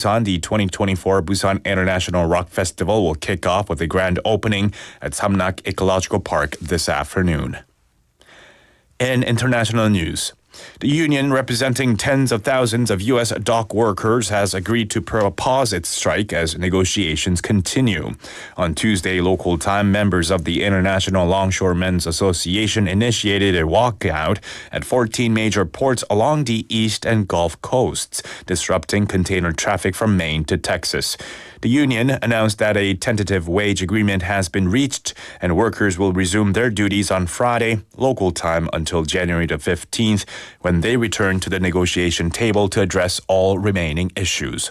Busan, the 2024 Busan International Rock Festival will kick off with a grand opening at Samnak Ecological Park this afternoon. In international news, the union representing tens of thousands of U.S. dock workers has agreed to pause its strike as negotiations continue. On Tuesday, local time, members of the International Longshoremen's Association initiated a walkout at 14 major ports along the east and Gulf coasts, disrupting container traffic from Maine to Texas. The union announced that a tentative wage agreement has been reached and workers will resume their duties on Friday, local time, until January the 15th, when they return to the negotiation table to address all remaining issues.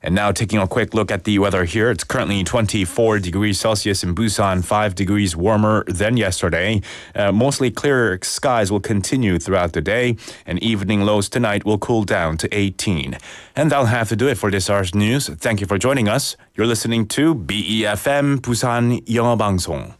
And now taking a quick look at the weather here. It's currently 24 degrees Celsius in Busan, 5 degrees warmer than yesterday. Mostly clearer skies will continue throughout the day, and evening lows tonight will cool down to 18. And that'll have to do it for this hour's news. Thank you for joining us. You're listening to BEFM 부산영어방송.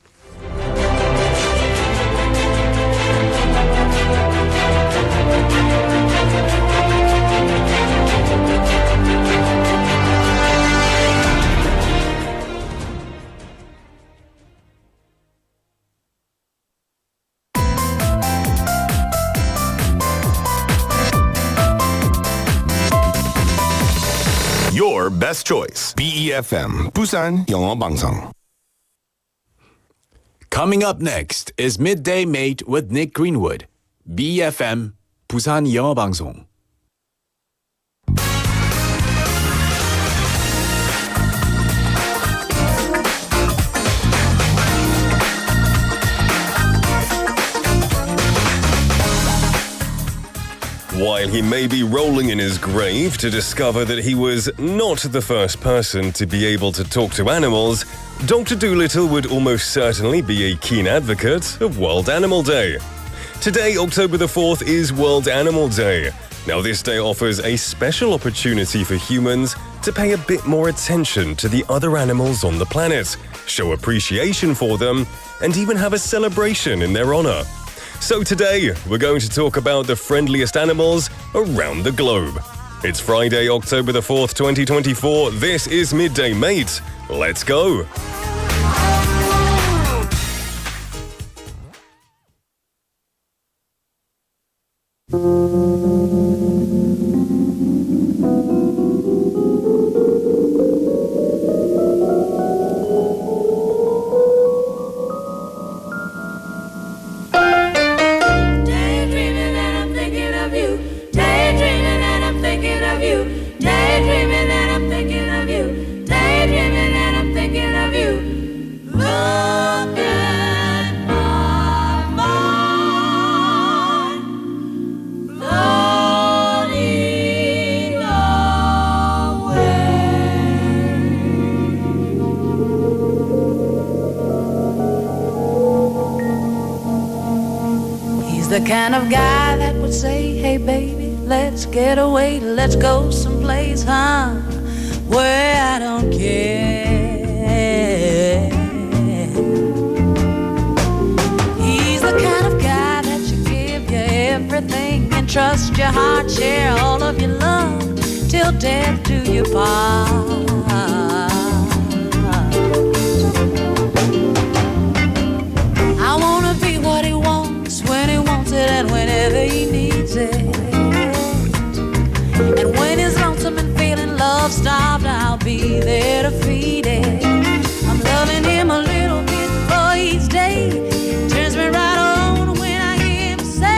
Your best choice. BEFM 부산영어방송. Coming up next is Midday Mate with Nick Greenwood. BEFM 부산영어방송. While he may be rolling in his grave to discover that he was not the first person to be able to talk to animals, Dr. Dolittle would almost certainly be a keen advocate of World Animal Day. Today, October the 4th, is World Animal Day. Now, this day offers a special opportunity for humans to pay a bit more attention to the other animals on the planet, show appreciation for them, and even have a celebration in their honor. So today, we're going to talk about the friendliest animals around the globe. It's Friday, October the 4th, 2024. This is Midday Mate. Let's go! The kind of guy that would say, hey baby, let's get away, let's go someplace, where I don't care. He's the kind of guy that you give you everything and trust your heart, share all of your love till death do you part. I wanna be what he wants when he wants it and whenever he needs it. And when he's lonesome and feeling love-starved, I'll be there to feed it. I'm loving him a little bit for each day. Turns me right on when I hear him say,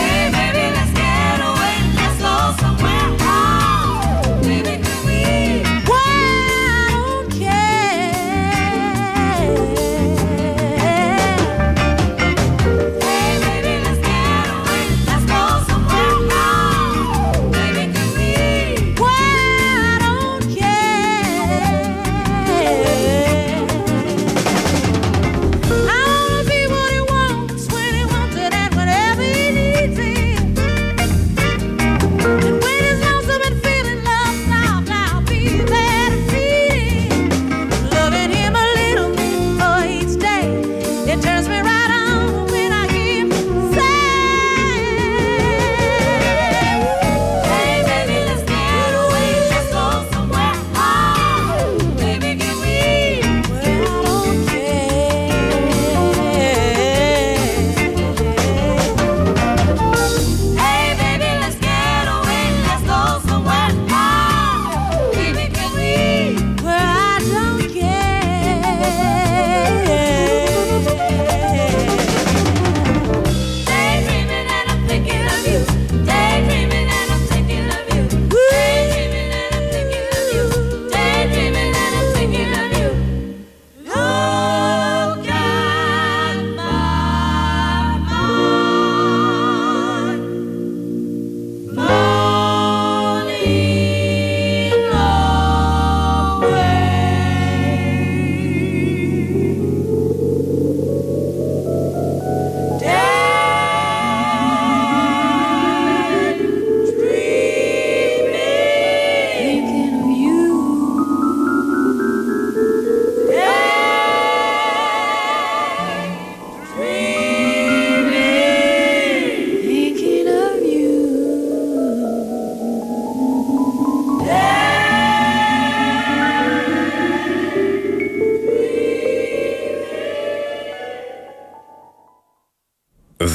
hey baby, let's get away, let's go somewhere. Oh, baby, can we? Why I don't care. Hey baby, let's get away, let's go somewhere. Oh, baby, can we?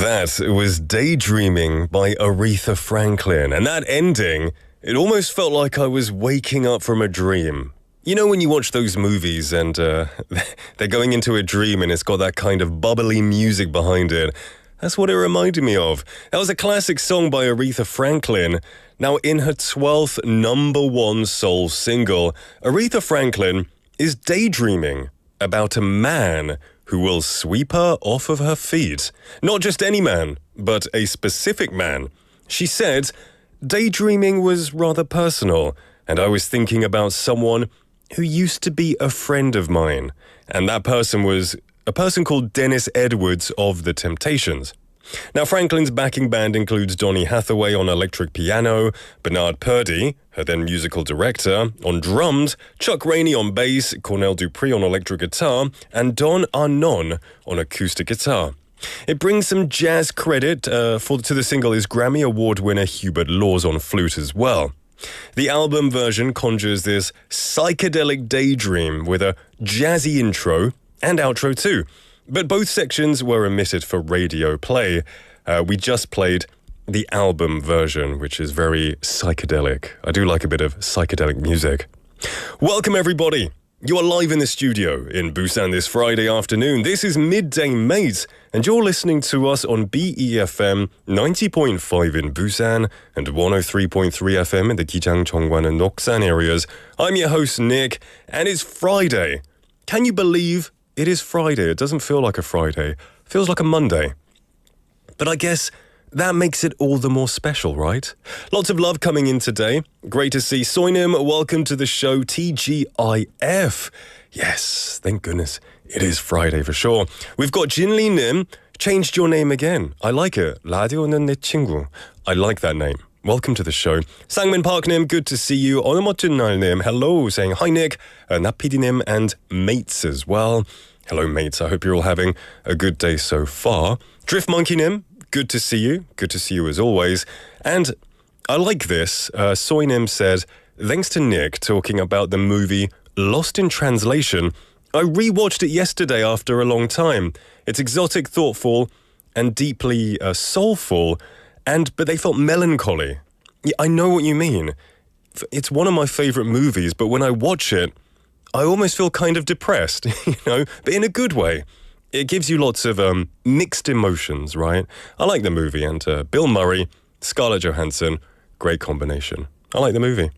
That was Daydreaming by Aretha Franklin. And that ending, it almost felt like I was waking up from a dream. You know when you watch those movies and they're going into a dream and it's got that kind of bubbly music behind it? That's what it reminded me of. That was a classic song by Aretha Franklin. Now, in her 12th #1 soul single, Aretha Franklin is daydreaming about a man who will sweep her off of her feet. Not just any man, but a specific man. She said, daydreaming was rather personal, and I was thinking about someone who used to be a friend of mine. And that person was a person called Dennis Edwards of The Temptations. Now, Franklin's backing band includes Donny Hathaway on electric piano, Bernard Purdie, her then musical director, on drums, Chuck Rainey on bass, Cornell Dupree on electric guitar, and Don Arnon on acoustic guitar. It brings some jazz credit to the single is Grammy Award winner Hubert Laws on flute as well. The album version conjures this psychedelic daydream with a jazzy intro and outro too. But both sections were omitted for radio play. We just played the album version, which is very psychedelic. I do like a bit of psychedelic music. Welcome, everybody. You are live in the studio in Busan this Friday afternoon. This is Midday Mate, and you're listening to us on BEFM 90.5 in Busan and 103.3 FM in the Gijang, Cheongwan and Noksan areas. I'm your host, Nick, and it's Friday. Can you believe it is Friday? It doesn't feel like a Friday. It feels like a Monday. But I guess that makes it all the more special, right? Lots of love coming in today. Great to see Soinim. Welcome to the show, TGIF. Yes, thank goodness. It is Friday for sure. We've got Jinli Nim. Changed your name again. I like it. 라디오는 내 친구. I like that name. Welcome to the show. Sangmin Park Nim, good to see you. 오늘 멋진 날 Nim, hello, saying hi Nick. Napidi Nim and mates as well. Hello mates, I hope you're all having a good day so far. Drift Monkey Nim, good to see you. Good to see you as always. And I like this. Soy Nim said, thanks to Nick talking about the movie Lost in Translation, I rewatched it yesterday after a long time. It's exotic, thoughtful, and deeply soulful, but they felt melancholy. Yeah, I know what you mean. It's one of my favorite movies, but when I watch it, I almost feel kind of depressed, but in a good way. It gives you lots of mixed emotions, right? I like the movie, and Bill Murray, Scarlett Johansson, great combination. I like the movie.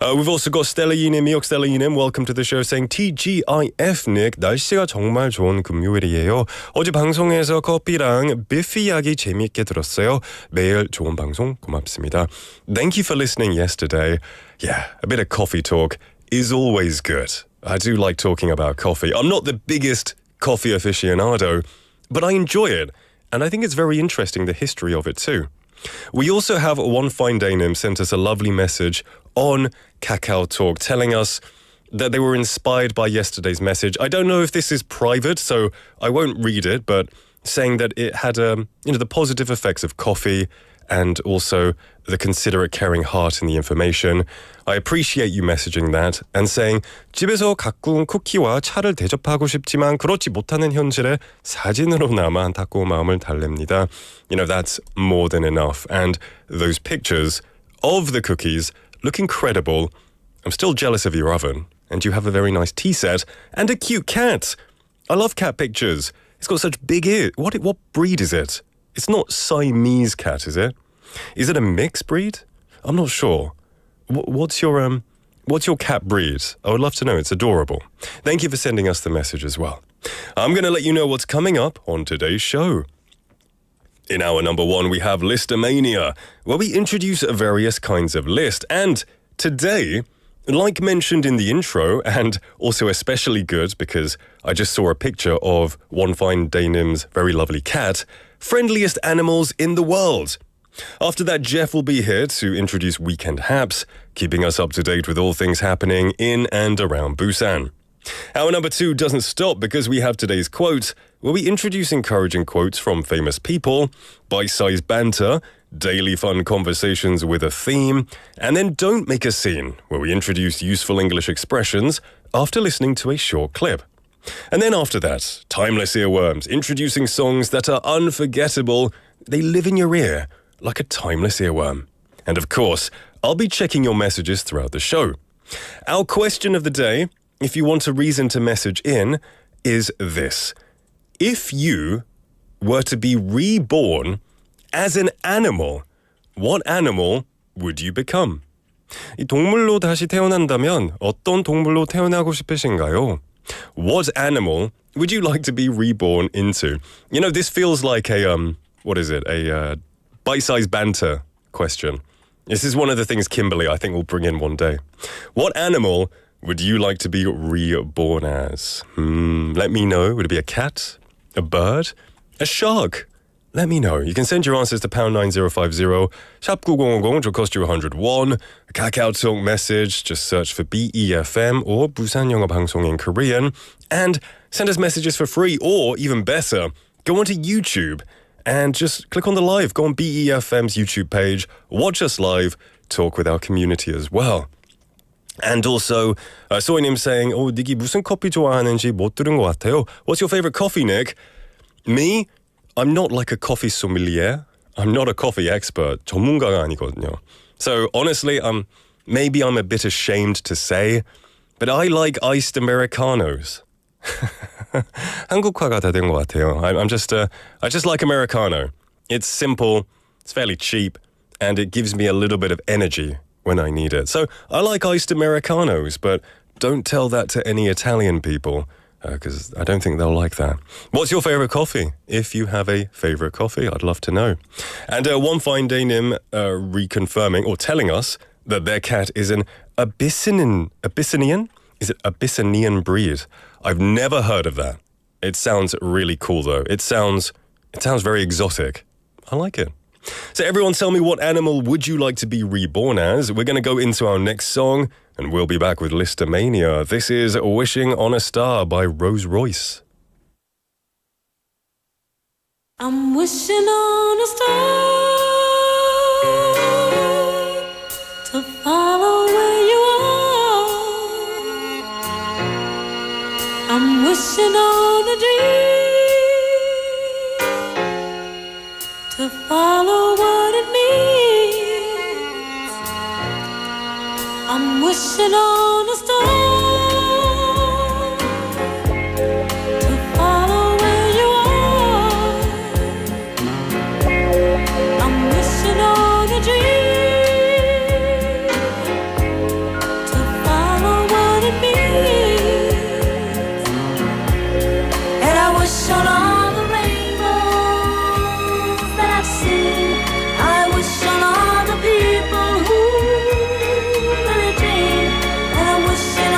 We've also got Stella Yunim, 미역 Stella Yunim, welcome to the show, saying TGIF, Nick, 날씨가 정말 좋은 금요일이에요. 어제 방송에서 커피랑 비프 이야기 재미있게 들었어요. 매일 좋은 방송 고맙습니다. Thank you for listening yesterday. Yeah, a bit of coffee talk is always good. I do like talking about coffee. I'm not the biggest coffee aficionado, but I enjoy it. And I think it's very interesting, the history of it too. We also have One Fine Day Nim sent us a lovely message on Kakao Talk telling us that they were inspired by yesterday's message. I don't know if this is private, so I won't read it, but saying that it had the positive effects of coffee and also the considerate, caring heart in the information. I appreciate you messaging that and saying 집에서 가꾼 쿠키와 차를 대접하고 싶지만 그렇지 못하는 현실에 사진으로나마 안타까운 마음을 달랩니다. That's more than enough. And those pictures of the cookies look incredible. I'm still jealous of your oven. And you have a very nice tea set and a cute cat. I love cat pictures. It's got such big ears. What breed is it? It's not Siamese cat, is it? Is it a mixed breed? I'm not sure. What's your cat breed? I would love to know. It's adorable. Thank you for sending us the message as well. I'm going to let you know what's coming up on today's show. In our number one, we have Listomania, where we introduce various kinds of list. And today, like mentioned in the intro, and also especially good because I just saw a picture of One Fine Day Nim's very lovely cat, friendliest animals in the world. After that, Jeff will be here to introduce Weekend Haps, keeping us up to date with all things happening in and around Busan. Our number two doesn't stop because we have today's quote, where we introduce encouraging quotes from famous people, bite-sized banter, daily fun conversations with a theme, and then Don't Make a Scene, where we introduce useful English expressions after listening to a short clip. And then after that, Timeless Earworms, introducing songs that are unforgettable they live in your ear like a timeless earworm. And of course, I'll be checking your messages throughout the show. Our question of the day, if you want a reason to message in, is this. If you were to be reborn as an animal, what animal would you become? 이 동물로 다시 태어난다면 어떤 동물로 태어나고 싶으신가요? What animal would you like to be reborn into? You know, this feels like a, a bite-sized banter question. This is one of the things Kimberly, I think, will bring in one day. What animal would you like to be reborn as? Let me know. Would it be a cat? A bird? A shark? Let me know. You can send your answers to pound 9050, 샵 9050, which will cost you 101. A KakaoTalk message, just search for BEFM or 부산영어방송 in Korean, and send us messages for free, or even better, go onto YouTube and just click on the live. Go on BEFM's YouTube page, watch us live, talk with our community as well. And also, 소희님 saying, 닉이 무슨 커피 좋아하는지 못 들은 것 같아요. What's your favorite coffee, Nick? Me? I'm not like a coffee sommelier. I'm not a coffee expert. 전문가가 아니거든요. So honestly, maybe I'm a bit ashamed to say, but I like iced Americanos. 한국화가 다 된 것 같아요. I just like Americano. It's simple, it's fairly cheap, and it gives me a little bit of energy when I need it. So I like iced Americanos, but don't tell that to any Italian people, because I don't think they'll like that. What's your favorite coffee? If you have a favorite coffee, I'd love to know. And one fine day, Nim reconfirming or telling us that their cat is an Abyssinian? Is it Abyssinian breed? I've never heard of that. It sounds really cool, though. It sounds very exotic. I like it. So everyone tell me, what animal would you like to be reborn as? We're going to go into our next song, and we'll be back with Listomania. This is Wishing on a Star by Rose Royce. I'm wishing on a star to follow where you are. I'm wishing on a dream to follow what it means. I'm wishing on a star to follow where you are. I'm wishing on a dream to follow what it means. And I wish on all the rainbows that I've seen. I wish on all the people who really dream. And I wish on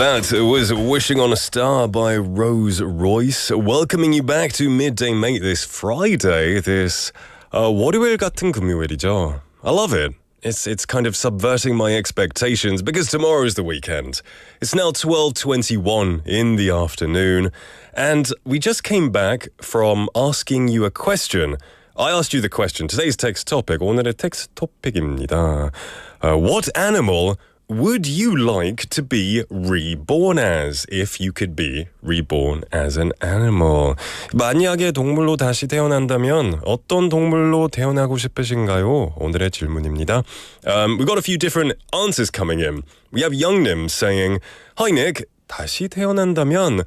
That was Wishing on a Star by Rose Royce. Welcoming you back to Midday Mate this Friday, this 월요일 같은 금요일이죠. I love it. It's kind of subverting my expectations because tomorrow is the weekend. It's now 12:21 in the afternoon, and we just came back from asking you a question. I asked you the question. Today's text topic, 오늘의 텍스트 토픽입니다. What animal would you like to be reborn as if you could be reborn as an animal? 만약에 동물로 다시 태어난다면 어떤 동물로 태어나고 싶으신가요? 오늘의 질문입니다. We've got a few different answers coming in. We have Youngnim saying, Hi Nick, 다시 태어난다면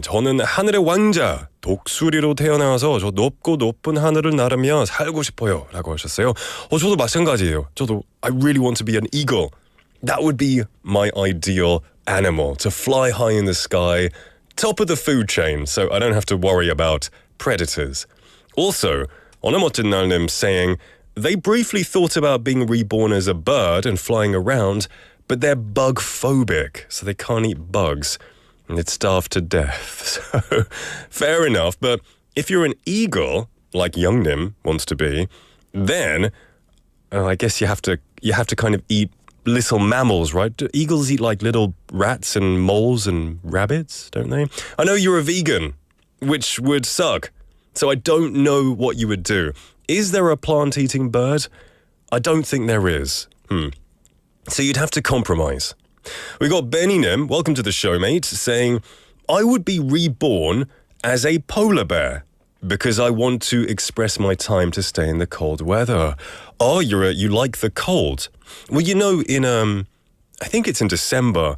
저는 하늘의 왕자 독수리로 태어나서 저 높고 높은 하늘을 나르며 살고 싶어요 라고 하셨어요. 저도 마찬가지예요. 저도 I really want to be an eagle. That would be my ideal animal, to fly high in the sky, top of the food chain, so I don't have to worry about predators. Also, 어느멋진 날님 saying, they briefly thought about being reborn as a bird and flying around, but they're bug phobic, so they can't eat bugs, and it's starved to death. So, fair enough, but if you're an eagle, like Youngnim wants to be, then I guess you have to kind of eat little mammals, right? Do eagles eat like little rats and moles and rabbits, don't they? I know you're a vegan, which would suck. So I don't know what you would do. Is there a plant-eating bird? I don't think there is. So you'd have to compromise. We got Beninem, welcome to the show, mate, saying, I would be reborn as a polar bear because I want to express my time to stay in the cold weather. Oh, you like the cold. Well, you know, I think it's in December,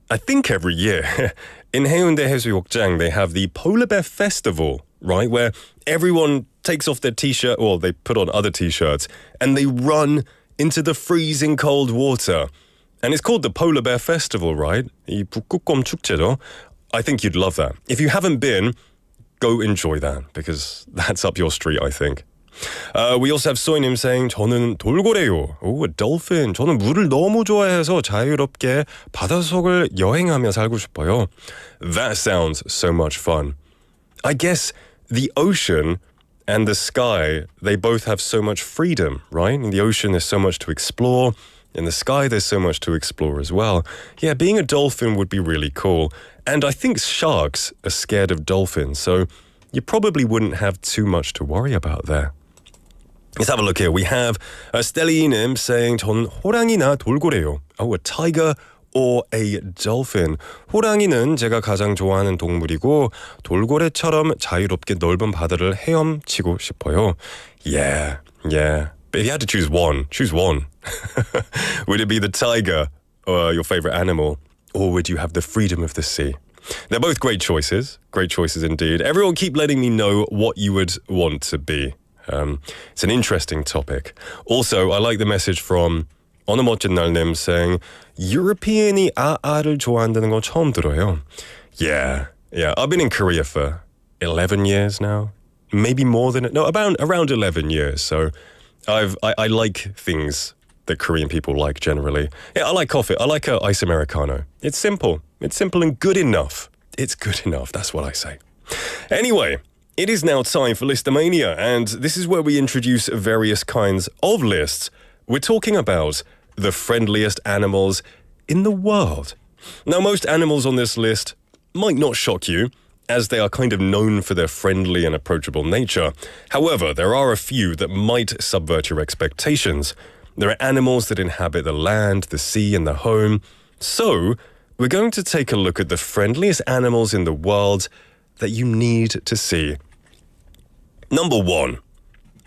I think every year, in Haeundae 해수욕장, they have the Polar Bear Festival, right? Where everyone takes off their t-shirt, or they put on other t-shirts, and they run into the freezing cold water. And it's called the Polar Bear Festival, right? 이 북극곰 축제죠. I think you'd love that. If you haven't been, go enjoy that, because that's up your street, I think. We also have Soinim saying, 저는 돌고래요. 오, dolphin. 저는 물을 너무 좋아해서 자유롭게 바닷속을 여행하며 살고 싶어요. That sounds so much fun. I guess the ocean and the sky, they both have so much freedom, right? In the ocean, there's so much to explore. In the sky, there's so much to explore as well. Yeah, being a dolphin would be really cool. And I think sharks are scared of dolphins, so you probably wouldn't have too much to worry about there. Let's have a look here. We have Stellinim saying, 저는 호랑이나 돌고래요. Oh, a tiger or a dolphin. 호랑이는 제가 가장 좋아하는 동물이고 돌고래처럼 자유롭게 넓은 바다를 헤엄치고 싶어요. Yeah. But if you had to choose one. Would it be the tiger, your favorite animal, or would you have the freedom of the sea? They're both great choices indeed. Everyone keep letting me know what you would want to be. It's an interesting topic. Also, I like the message from 어느멋진 날님 saying, European이 아아를 좋아한다는 거 처음 들어요. Yeah. I've been in Korea for 11 years now. Maybe more than around 11 years. So I like things that Korean people like generally. Yeah, I like coffee. I like a ice Americano. It's simple. It's simple and good enough. It's good enough. That's what I say. Anyway, it is now time for Listomania, and this is where we introduce various kinds of lists. We're talking about the friendliest animals in the world. Now, most animals on this list might not shock you, as they are kind of known for their friendly and approachable nature. However, there are a few that might subvert your expectations. There are animals that inhabit the land, the sea, and the home. So, we're going to take a look at the friendliest animals in the world that you need to see. Number 1.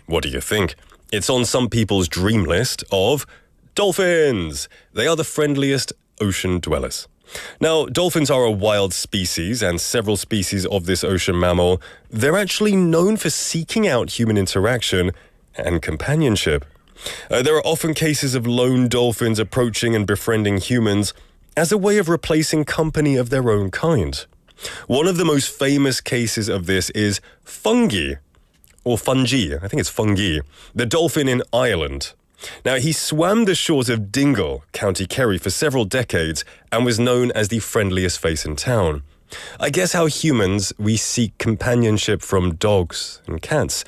What do you think? It's on some people's dream list of dolphins. They are the friendliest ocean dwellers. Now, dolphins are a wild species, and several species of this ocean mammal, they're actually known for seeking out human interaction and companionship. There are often cases of lone dolphins approaching and befriending humans as a way of replacing company of their own kind. One of the most famous cases of this is fungi, or fungi, I think it's fungi, the dolphin in Ireland. Now, he swam the shores of Dingle, County Kerry, for several decades and was known as the friendliest face in town. I guess how humans, we seek companionship from dogs and cats.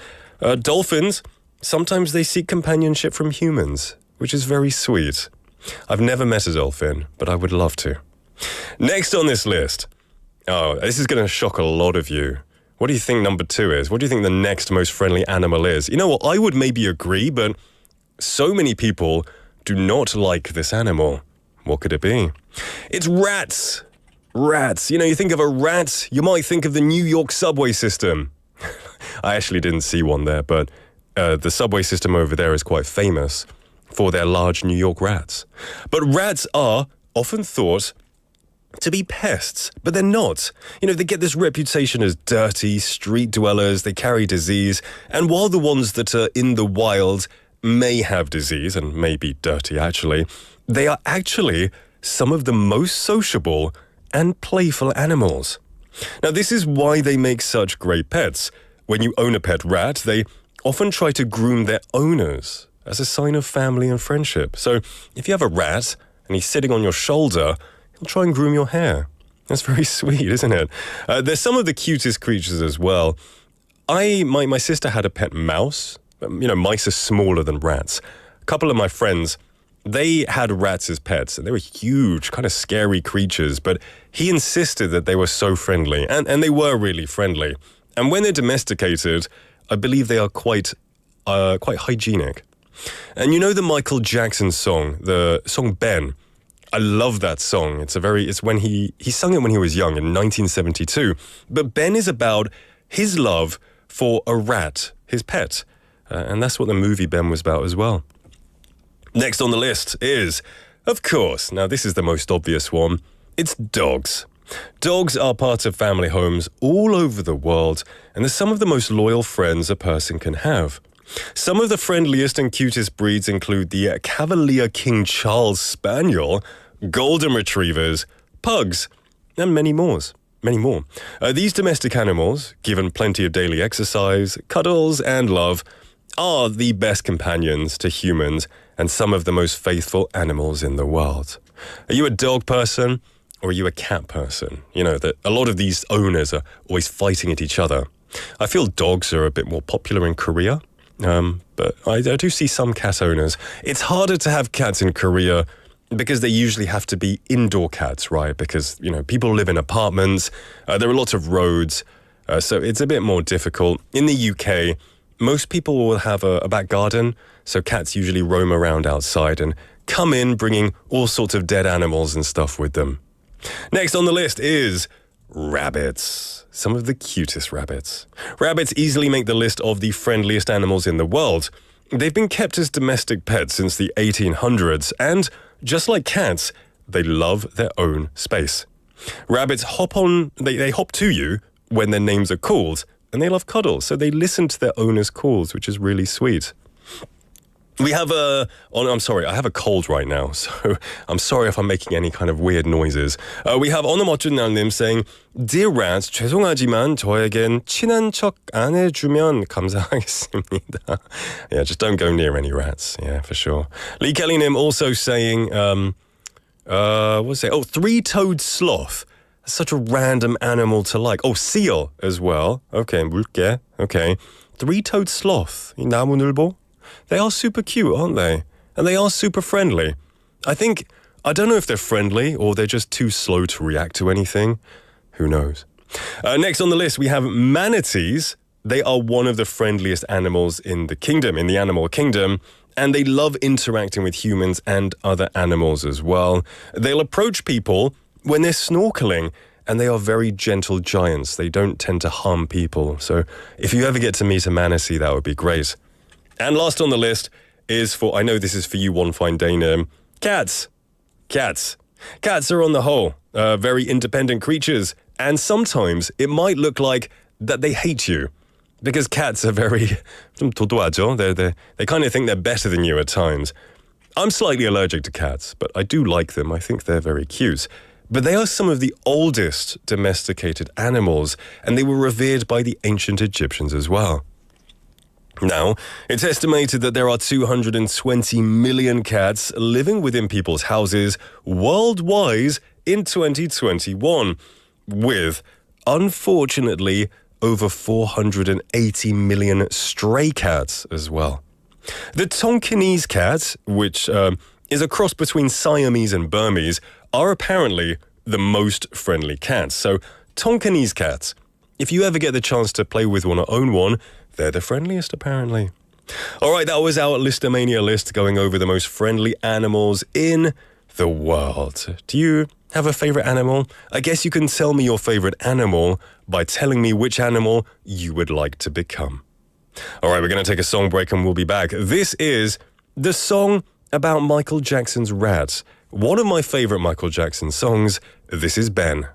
Dolphins, sometimes they seek companionship from humans, which is very sweet. I've never met a dolphin, but I would love to. Next on this list. Oh, this is going to shock a lot of you. What do you think number 2 is? What do you think the next most friendly animal is? You know what? I would maybe agree, but so many people do not like this animal. What could it be? It's rats. Rats. You know, you think of a rat, you might think of the New York subway system. I actually didn't see one there, but the subway system over there is quite famous for their large New York rats. But rats are often thought to be pests, but they're not. You know, they get this reputation as dirty, street dwellers, they carry disease, and while the ones that are in the wild may have disease and may be dirty actually, they are actually some of the most sociable and playful animals. Now, this is why they make such great pets. When you own a pet rat, they often try to groom their owners as a sign of family and friendship. So if you have a rat and he's sitting on your shoulder, he'll try and groom your hair. That's very sweet, isn't it? There's some of the cutest creatures as well. My sister had a pet mouse. You know, mice are smaller than rats. A couple of my friends, they had rats as pets, and they were huge, kind of scary creatures, but he insisted that they were so friendly, and they were really friendly. And when they're domesticated, I believe they are quite hygienic. And you know the Michael Jackson song, the song Ben? I love that song. It's when he sung it when he was young in 1972. But Ben is about his love for a rat, his pet. And that's what the movie Ben was about as well. Next on the list is, of course, now this is the most obvious one, it's dogs. Dogs are part of family homes all over the world, and they're some of the most loyal friends a person can have. Some of the friendliest and cutest breeds include the Cavalier King Charles Spaniel, Golden Retrievers, Pugs, and many more. These domestic animals, given plenty of daily exercise, cuddles, and love, are the best companions to humans and some of the most faithful animals in the world. Are you a dog person or are you a cat person? You know, that a lot of these owners are always fighting at each other. I feel dogs are a bit more popular in Korea, but I do see some cat owners. It's harder to have cats in Korea because they usually have to be indoor cats, right? Because, you know, people live in apartments, there are lots of roads, so it's a bit more difficult. In the UK, most people will have a back garden, so cats usually roam around outside and come in bringing all sorts of dead animals and stuff with them. Next on the list is rabbits. Some of the cutest rabbits. Rabbits easily make the list of the friendliest animals in the world. They've been kept as domestic pets since the 1800s, and just like cats, they love their own space. Rabbits hop to you when their names are called, and they love cuddles, so they listen to their owner's calls, which is really sweet. We have I'm sorry, I have a cold right now, so I'm sorry if I'm making any kind of weird noises. We have 어느멋준날님 saying, Dear rats, 죄송하지만 저에겐 친한 척 안 해주면 감사하겠습니다. Yeah, just don't go near any rats. Yeah, for sure. Lee Kelly-nim also saying, what's it? Oh, three-toed sloth. Such a random animal to like. Oh, seal as well. Okay, 물개. Okay. Three-toed sloth. 이 나무늘보? They are super cute, aren't they? And they are super friendly. I don't know if they're friendly or they're just too slow to react to anything. Who knows? Next on the list, we have manatees. They are one of the friendliest animals in the animal kingdom, and they love interacting with humans and other animals as well. They'll approach people when they're snorkeling, and they are very gentle giants. They don't tend to harm people. So if you ever get to meet a manatee, that would be great. And last on the list is I know this is for you one fine day, Nim, cats. Cats. Cats are on the whole very independent creatures, and sometimes it might look like that they hate you because cats are very 도도하죠. They kind of think they're better than you at times. I'm slightly allergic to cats, but I do like them. I think they're very cute. But they are some of the oldest domesticated animals, and they were revered by the ancient Egyptians as well. Now, it's estimated that there are 220 million cats living within people's houses worldwide in 2021, with, unfortunately, over 480 million stray cats as well. The Tonkinese cat, which is a cross between Siamese and Burmese, are apparently the most friendly cats. So, Tonkinese cats, if you ever get the chance to play with one or own one, they're the friendliest apparently. All right, that was our Listomania list going over the most friendly animals in the world. Do you have a favorite animal? I guess you can tell me your favorite animal by telling me which animal you would like to become. All right, we're going to take a song break and we'll be back. This is the song about Michael Jackson's rats. One of my favorite Michael Jackson songs. This is Ben.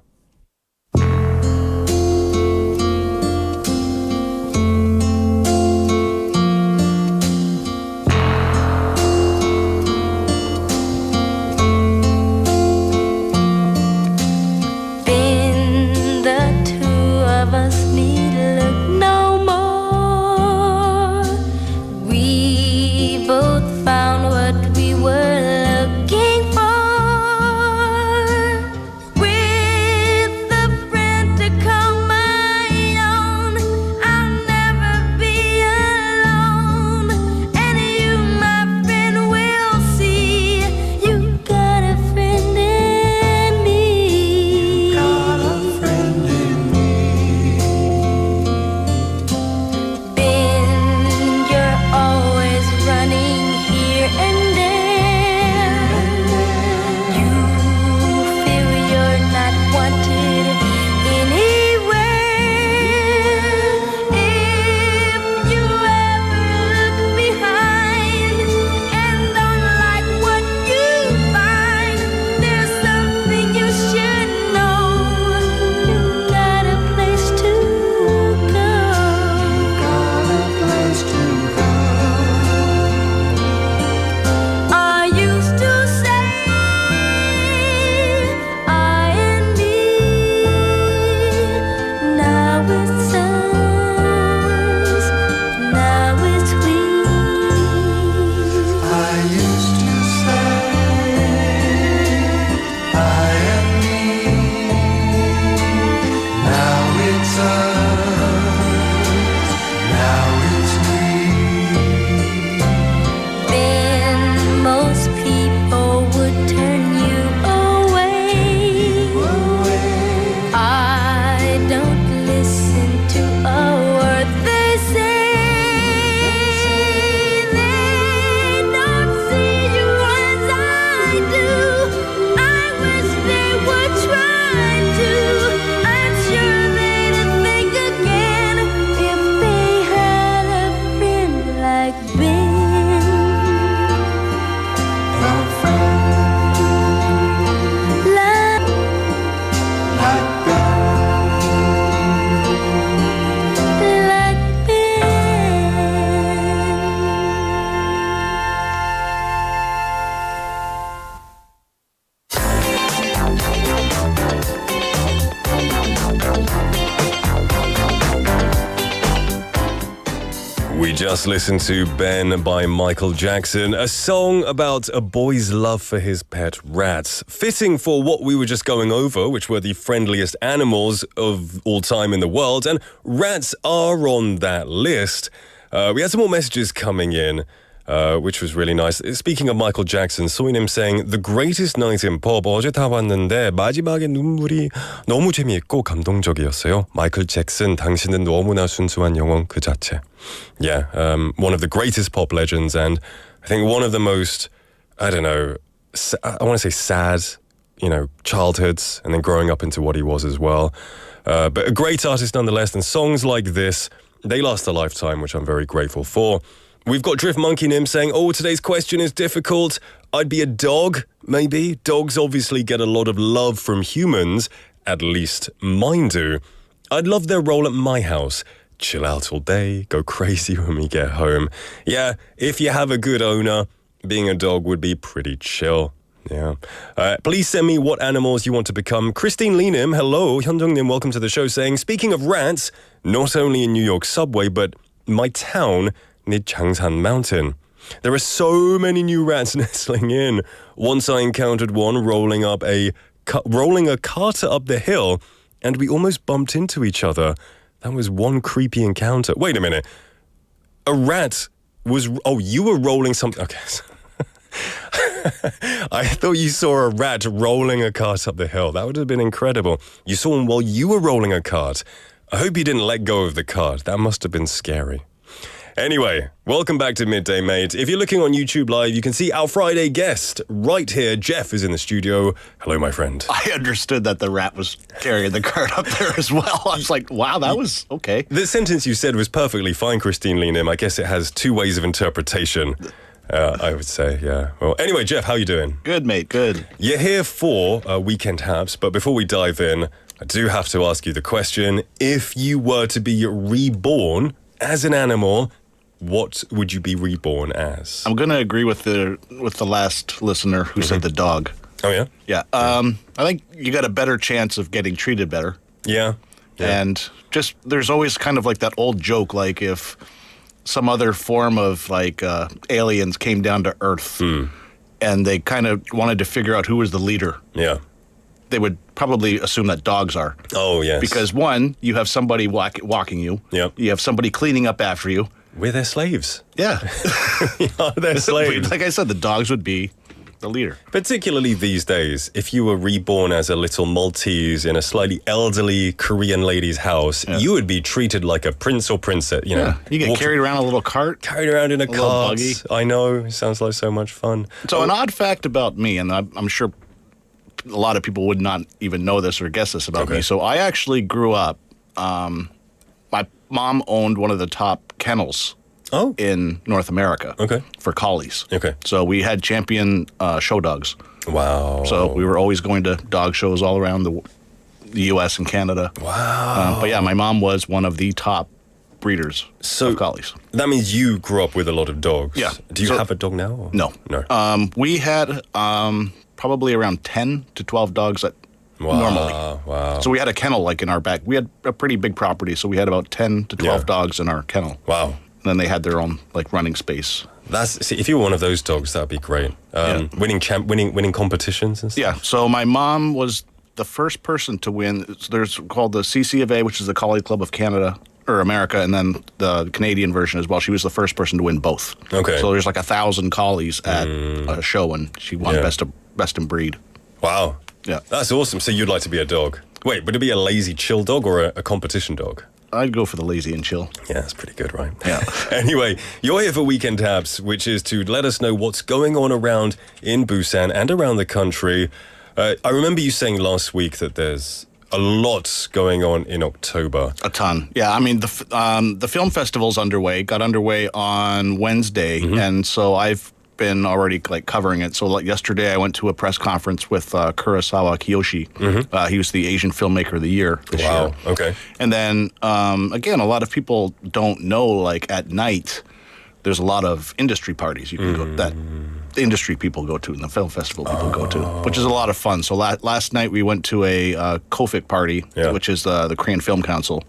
We just listened to Ben by Michael Jackson, a song about a boy's love for his pet rats. Fitting for what we were just going over, which were the friendliest animals of all time in the world, and rats are on that list. We had some more messages coming in, which was really nice. Speaking of Michael Jackson, 소희님 saying, The greatest night in pop, 어제 다 봤는데 마지막에 눈물이 너무 재미있고 감동적이었어요. 마이클 잭슨, 당신은 너무나 순수한 영혼 그 자체. Yeah, one of the greatest pop legends, and I think one of the most, I don't know, I want to say sad, childhoods, and then growing up into what he was as well. But a great artist nonetheless, and songs like this, they last a lifetime, which I'm very grateful for. We've got Drift Monkey Nim saying, today's question is difficult. I'd be a dog, maybe. Dogs obviously get a lot of love from humans, at least mine do. I'd love their role at my house. Chill out all day, go crazy when we get home. Yeah, if you have a good owner, being a dog would be pretty chill. Yeah. Please send me what animals you want to become. Christine Linim, hello. Hyundong-nim, welcome to the show, saying, speaking of rats, not only in New York subway, but my town near Changshan Mountain. There are so many new rats nestling in. Once I encountered one rolling a carter up the hill, and we almost bumped into each other. That was one creepy encounter. Wait a minute. A rat was... Oh, you were rolling something... Okay. I thought you saw a rat rolling a cart up the hill. That would have been incredible. You saw him while you were rolling a cart. I hope you didn't let go of the cart. That must have been scary. Anyway, welcome back to Midday Mate. If you're looking on YouTube Live, you can see our Friday guest right here. Jeff is in the studio. Hello, my friend. I understood that the rat was carrying the cart up there as well. I was like, wow, that was okay. The sentence you said was perfectly fine, Christine Leenim. I guess it has two ways of interpretation. I would say, yeah. Well, anyway, Jeff, how you doing? Good, mate, good. You're here for Weekend Haps, but before we dive in, I do have to ask you the question. If you were to be reborn as an animal, what would you be reborn as? I'm going to agree with the last listener who said the dog. Oh, yeah? Yeah. I think you got a better chance of getting treated better. Yeah. And just, there's always kind of like that old joke, like if some other form of like aliens came down to Earth and they kind of wanted to figure out who was the leader. Yeah. They would probably assume that dogs are. Oh, yes. Because one, you have somebody walking you. Yep. You have somebody cleaning up after you. We're their slaves. Yeah. Yeah, they're slaves. Like I said, the dogs would be the leader. Particularly these days, if you were reborn as a little Maltese in a slightly elderly Korean lady's house, you would be treated like a prince or princess. You know, You get carried around a little cart. carried around in a little cart. buggy. I know. It sounds like so much fun. So an odd fact about me, and I'm sure a lot of people would not even know this or guess this about me. So I actually grew up, my mom owned one of the top kennels in North America for collies. Okay. So we had champion show dogs. Wow. So we were always going to dog shows all around the U.S. and Canada. Wow. But yeah, my mom was one of the top breeders of collies. That means you grew up with a lot of dogs. Yeah. Do you have a dog now? Or? No. No. We had probably around 10 to 12 dogs normally. Wow. So we had a kennel like in our back. We had a pretty big property, so we had about 10 to 12 dogs in our kennel. Wow. And then they had their own like running space. If you were one of those dogs, that'd be great. Winning competitions and stuff. Yeah. So my mom was the first person to win. There's called the CC of A, which is the Collie Club of Canada or America, and then the Canadian version as well. She was the first person to win both. Okay. So there's like 1,000 collies at a show, and she won best in breed. Wow. Yeah. That's awesome. So you'd like to be a dog? Wait, would it be a lazy chill dog or a competition dog? I'd go for the lazy and chill. Yeah, that's pretty good, right? Yeah. Anyway, you're here for Weekend Tabs, which is to let us know what's going on around in Busan and around the country. I remember you saying last week that there's a lot going on in October. A ton. Yeah, I mean, the film festival's got underway on Wednesday, and so I've been already like covering it. So like yesterday I went to a press conference with Kurosawa Kiyoshi. He was the Asian Filmmaker of the Year this year. Wow, okay. And then, again, a lot of people don't know, like at night, there's a lot of industry parties you can go that the industry people go to and the film festival people go to, which is a lot of fun. So last night we went to a KOFIC party, which is the Korean Film Council.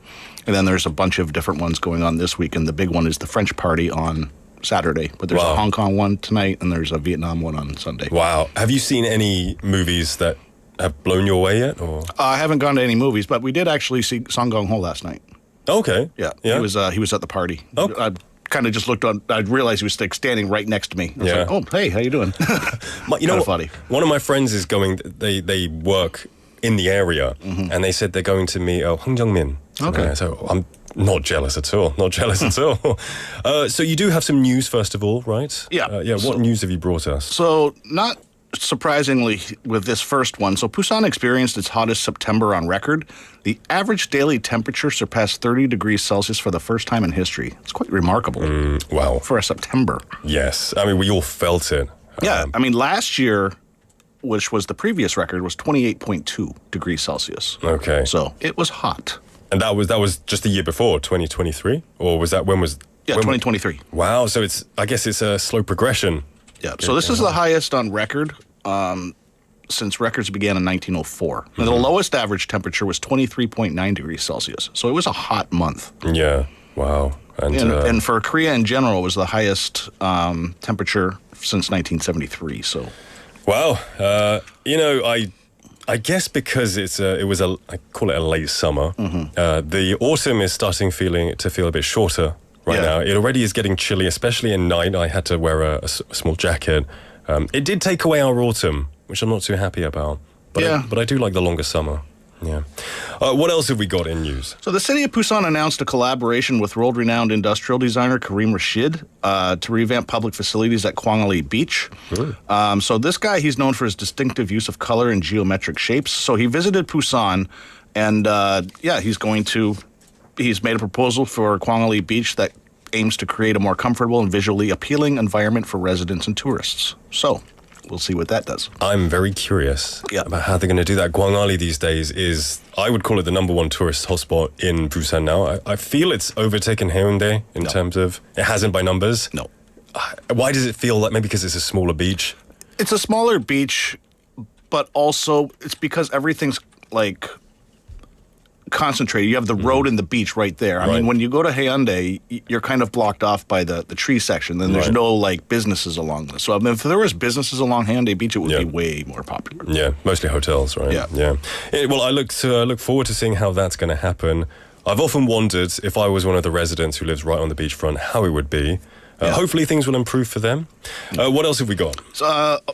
And then there's a bunch of different ones going on this week. And the big one is the French party on Saturday. But there's a Hong Kong one tonight and there's a Vietnam one on Sunday. Wow. Have you seen any movies that have blown your way yet? Or I haven't gone to any movies, but we did actually see Song Gong Ho last night. Okay. Yeah. He was at the party. Oh. I kind of just looked on. I realized he was like standing right next to me. I was like, oh, hey, how you doing? You know, funny. One of my friends is going. They work in the area, and they said they're going to meet Hwang Jung-min. Okay. So I'm not jealous at all. Not jealous at all. So you do have some news, first of all, right? Yeah. What news have you brought us? So not surprisingly with this first one, so Busan experienced its hottest September on record. The average daily temperature surpassed 30 degrees Celsius for the first time in history. It's quite remarkable. Wow. For a September. Yes. I mean, we all felt it. Yeah. I mean, last year, which was the previous record, was 28.2 degrees Celsius. Okay. So it was hot. And that was just the year before, 2023? Or was that when was... Yeah, 2023. Wow. So I guess it's a slow progression. Yeah, so this is the highest on record since records began in 1904. And the lowest average temperature was 23.9 degrees Celsius. So it was a hot month. Yeah, wow. And for Korea in general, it was the highest temperature since 1973. So, wow. I guess because I call it a late summer. The autumn is starting to feel a bit shorter right now. It already is getting chilly, especially at night. I had to wear a small jacket. It did take away our autumn, which I'm not too happy about. But I do like the longer summer. Yeah. What else have we got in news? So the city of Busan announced a collaboration with world-renowned industrial designer Karim Rashid to revamp public facilities at Kwangali Beach. So this guy, he's known for his distinctive use of color and geometric shapes. So he visited Busan, and he's made a proposal for Kwangali Beach that aims to create a more comfortable and visually appealing environment for residents and tourists. So we'll see what that does. I'm very curious about how they're going to do that. Kwangali these days is, I would call it the number one tourist hotspot in Busan now. I feel it's overtaken Haeundae in terms of, it hasn't by numbers. No. Why does it feel like, maybe because it's a smaller beach? It's a smaller beach, but also it's because everything's like concentrated. You have the road and the beach right there. I mean, when you go to Haeundae, you're kind of blocked off by the tree section. Then there's no like businesses along this. So I mean, if there was businesses along Haeundae Beach, it would be way more popular. Yeah, mostly hotels, right? Yeah. Well, I look forward to seeing how that's going to happen. I've often wondered if I was one of the residents who lives right on the beachfront, how it would be. Hopefully things will improve for them. What else have we got?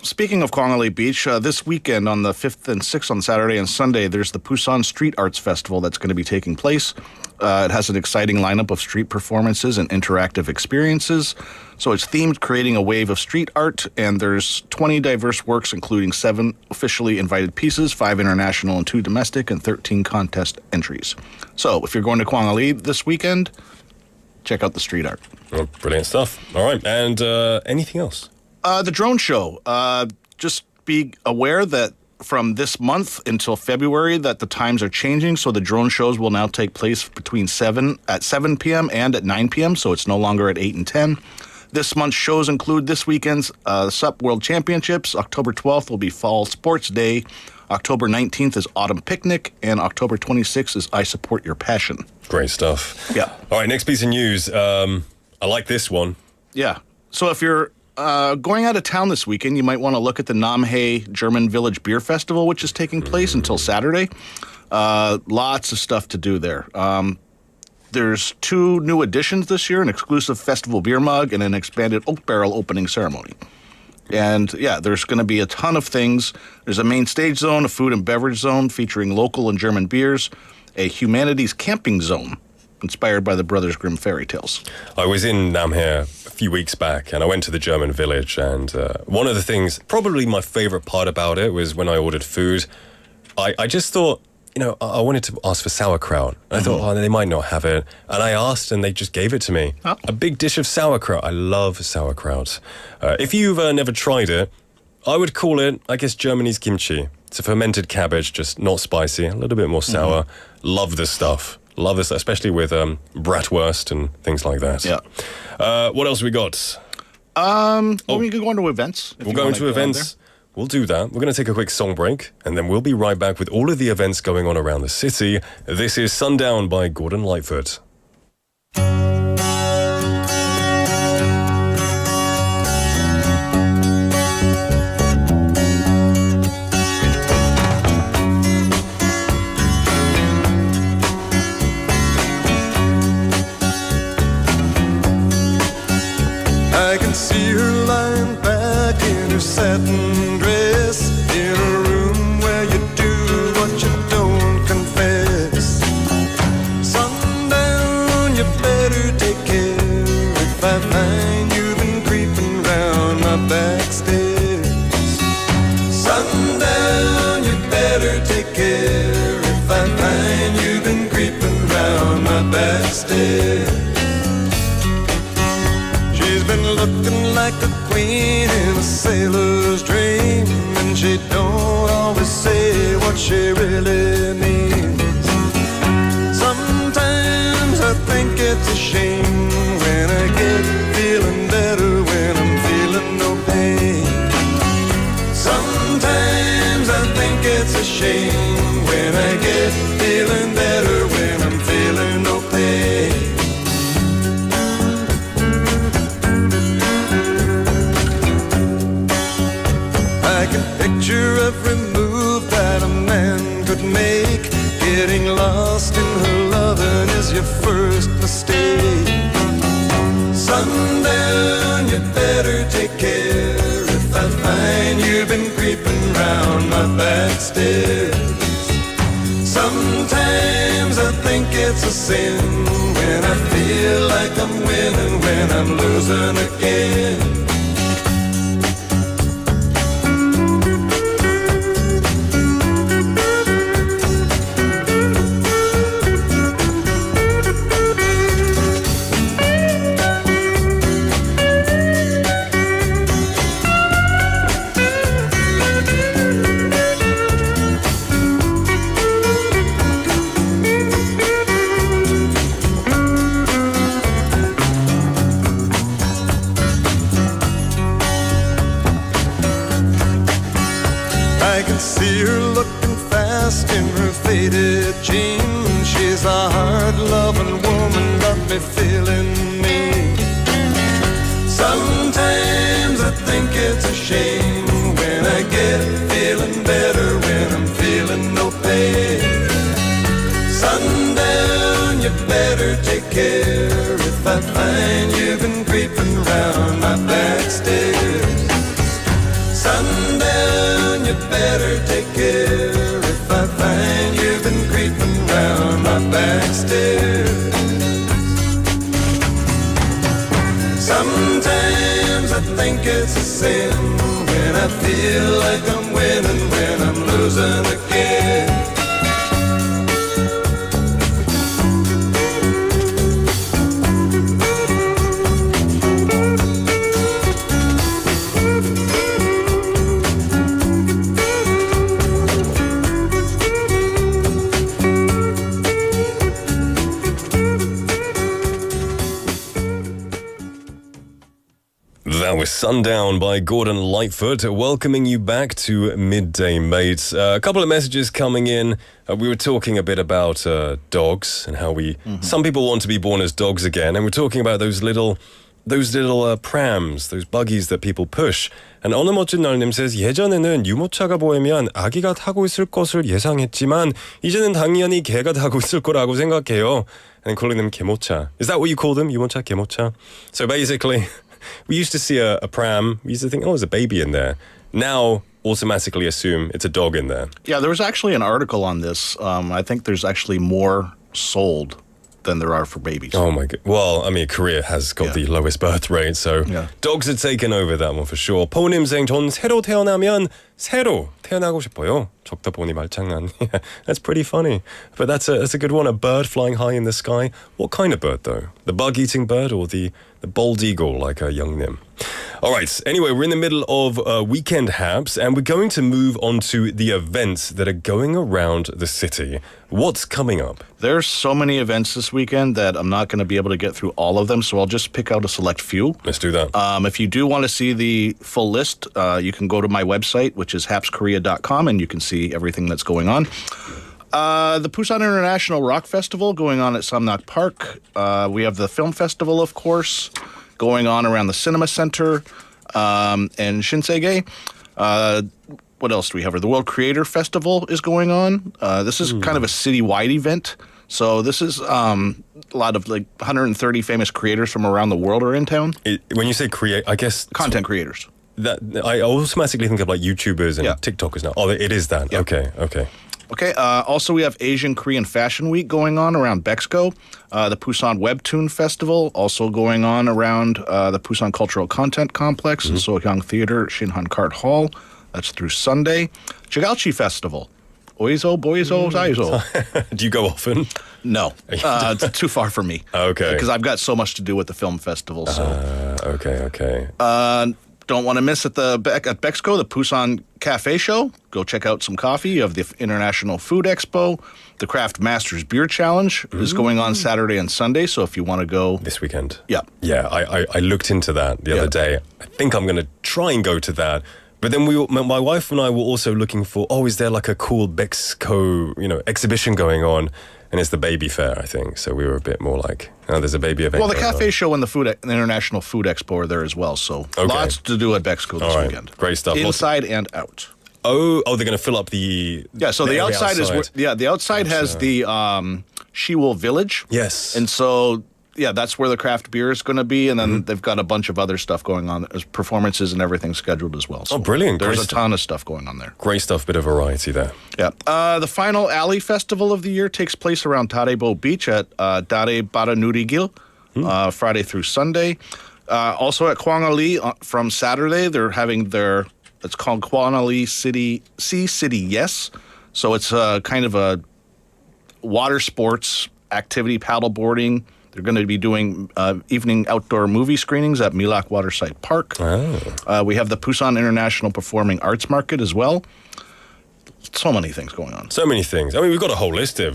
Speaking of Kwangali Beach, this weekend on the 5th and 6th on Saturday and Sunday, there's the Busan Street Arts Festival that's going to be taking place. It has an exciting lineup of street performances and interactive experiences. So it's themed creating a wave of street art, and there's 20 diverse works, including 7 officially invited pieces, 5 international and 2 domestic, and 13 contest entries. So if you're going to Kwangali this weekend, check out the street art. Oh, brilliant stuff. All right. And anything else? The drone show. Just be aware that from this month until February that the times are changing. So the drone shows will now take place between 7 p.m. and at 9 p.m. So it's no longer at 8 and 10. This month's shows include this weekend's SUP World Championships. October 12th will be Fall Sports Day. October 19th is Autumn Picnic. And October 26th is I Support Your Passion. Great stuff. Yeah. All right, next piece of news. I like this one. Yeah. So if you're going out of town this weekend, you might want to look at the Namhae German Village Beer Festival, which is taking place until Saturday. Lots of stuff to do there. There's 2 new additions this year, an exclusive festival beer mug and an expanded oak barrel opening ceremony. And there's going to be a ton of things. There's a main stage zone, a food and beverage zone featuring local and German beers, a humanities camping zone inspired by the Brothers Grimm fairy tales. I was in Namhae a few weeks back, and I went to the German village, and one of the things, probably my favorite part about it, was when I ordered food. I just thought, I wanted to ask for sauerkraut. I thought, they might not have it. And I asked, and they just gave it to me. Oh. A big dish of sauerkraut. I love sauerkraut. If you've never tried it, I would call it, I guess, Germany's kimchi. It's a fermented cabbage, just not spicy, a little bit more sour. Love this stuff. Love this, especially with bratwurst and things like that. Yeah. What else we got? We could go into events. We'll go into events. We'll do that. We're going to take a quick song break, and then we'll be right back with all of the events going on around the city. This is Sundown by Gordon Lightfoot. I can see her lying back in her satin dress, in a room where you do what you don't confess. Sundown, you better take care if I find you've been creeping round my back stairs. Sundown, you better take care if I find you've been creeping round my back stairs. Looking like a queen in a sailor's dream, and she don't always say what she really means. Sometimes I think it's a shame when I get feeling better when I'm feeling no pain. Sometimes I think it's a shame when I get feeling better when I'm feeling no pain. trusting her loving is your first mistake. Sundown, you better take care if I find you've been creeping round my back stairs. Sometimes I think it's a sin when I feel like I'm winning, when I'm losing again. I can see her looking fast in her faded jeans. She's a hard-loving woman, got me feeling mean. Sometimes I think it's a shame when I get feeling better, when I'm feeling no pain. Sundown, you better take care if I find you've been creeping round my back stairs. Sundown, you better take care if I find you've been creeping round my back stairs. Sometimes I think it's a sin when I feel like I'm winning, when I'm losing again. That was Sundown by Gordon Lightfoot, welcoming you back to Midday Mate. A couple of messages coming in. We were talking a bit about dogs and how some people want to be born as dogs again, and we're talking about those little prams, those buggies that people push. And 어느 멋진 날님 says, 예전에는 유모차가 보이면 아기가 타고 있을 것을 예상했지만 이제는 당연히 개가 타고 있을 거라고 생각해요. And calling them 개모차. Is that what you call them? 유모차, 개모차? So basically, we used to see a pram. We used to think, oh, there's a baby in there. Now, automatically assume it's a dog in there. Yeah, there was actually an article on this. I think there's actually more sold than there are for babies. Oh my god. Well, I mean, Korea has got the lowest birth rate, so dogs are taken over that one for sure. 포님 saying, 전 새로 태어나면 새로 태어나고 싶어요. 적다 보니 말장난. That's pretty funny. But that's a good one. A bird flying high in the sky. What kind of bird though? The bug-eating bird or the bald eagle like a young Nim? All right. Anyway, we're in the middle of weekend haps, and we're going to move on to the events that are going around the city. What's coming up? There's so many events this weekend that I'm not going to be able to get through all of them, so I'll just pick out a select few. Let's do that. If you do want to see the full list, you can go to my website, which is hapskorea.com, and you can see everything that's going on. The Busan International Rock Festival going on at Samnak Park. We have the Film Festival, of course, going on around the Cinema Center and Shinsegae. What else do we have? The World Creator Festival is going on. This is kind of a citywide event. So this is a lot of like 130 famous creators from around the world are in town. When you say create, I guess... Content creators. That I automatically think of like YouTubers and Yeah. TikTokers now. Oh, it is that. Yeah. Okay. Also we have Asian Korean Fashion Week going on around Bexco. The Busan Webtoon Festival also going on around the Busan Cultural Content Complex in Sohyang Theater, Shinhan Cart Hall. That's through Sunday. Jigalchi Festival. Oizo, boizo, zaizo. Do you go often? No. It's too far for me. Okay. Because I've got so much to do with the film festival. So. Okay. Don't want to miss at Bexco, the Busan Cafe Show. Go check out some coffee. You have the International Food Expo. The Craft Masters Beer Challenge is going on Saturday and Sunday. So if you want to go... This weekend? Yeah. Yeah, I looked into that the other day. I think I'm going to try and go to that. But then my wife and I were also looking for, is there like a cool Bexco, exhibition going on? And it's the baby fair, I think. So we were a bit more like, there's a baby event. Well, the going Cafe on. Show and the International Food Expo are there as well. So lots to do at Bexco this weekend. Great stuff. Inside and out. Oh, they're going to fill up the So the area outside is the outside has the Shiwol Village. Yes. And so that's where the craft beer is going to be, and then they've got a bunch of other stuff going on. There's performances and everything scheduled as well. So brilliant! There's Great a ton of stuff going on there. Great stuff, bit of variety there. Yeah. The final alley festival of the year takes place around Darebo Beach at Dare Baranurigil, Friday through Sunday. Also at Kwangali from Saturday, they're having it's called Kwangali Sea City Yes. So it's kind of a water sports activity, paddle boarding. They're going to be doing evening outdoor movie screenings at Milak Waterside Park. We have the Busan International Performing Arts Market as well. So many things going on. So many things. I mean, we've got a whole list here.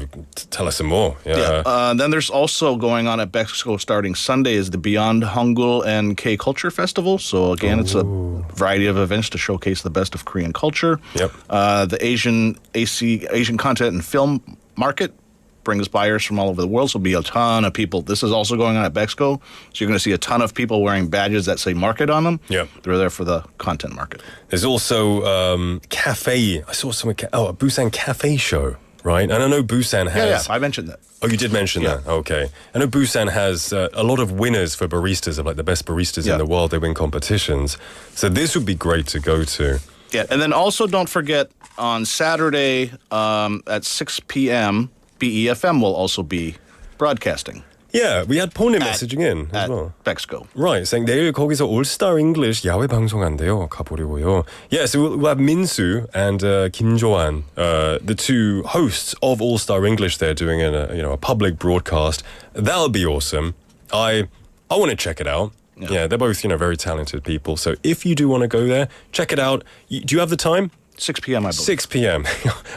Tell us some more. Yeah. Then there's also going on at Bexco starting Sunday is the Beyond Hangul and K-Culture Festival. So again, it's a variety of events to showcase the best of Korean culture. Yep. The Asian content and film market brings buyers from all over the world. So there'll be a ton of people. This is also going on at Bexco. So you're going to see a ton of people wearing badges that say market on them. Yeah. They're there for the content market. There's also cafe. I saw some. A Busan cafe show, right? And I know Busan has. Yeah, I mentioned that. Oh, you did mention that. Okay. I know Busan has a lot of winners for baristas, of like the best baristas in the world. They win competitions. So this would be great to go to. Yeah, and then also don't forget on Saturday at 6 p.m., BEFM will also be broadcasting. Yeah, we had Pony messaging in as at well. Bexco. Right, saying 내일 거기서 All Star English 야외 방송한대요. 가보려고요. Yeah, so we'll have Minsu and Kim Jo-an, the two hosts of All Star English. They're doing a public broadcast. That'll be awesome. I want to check it out. Yeah, they're both very talented people. So if you do want to go there, check it out. Do you have the time? 6 p.m., I believe. 6 p.m.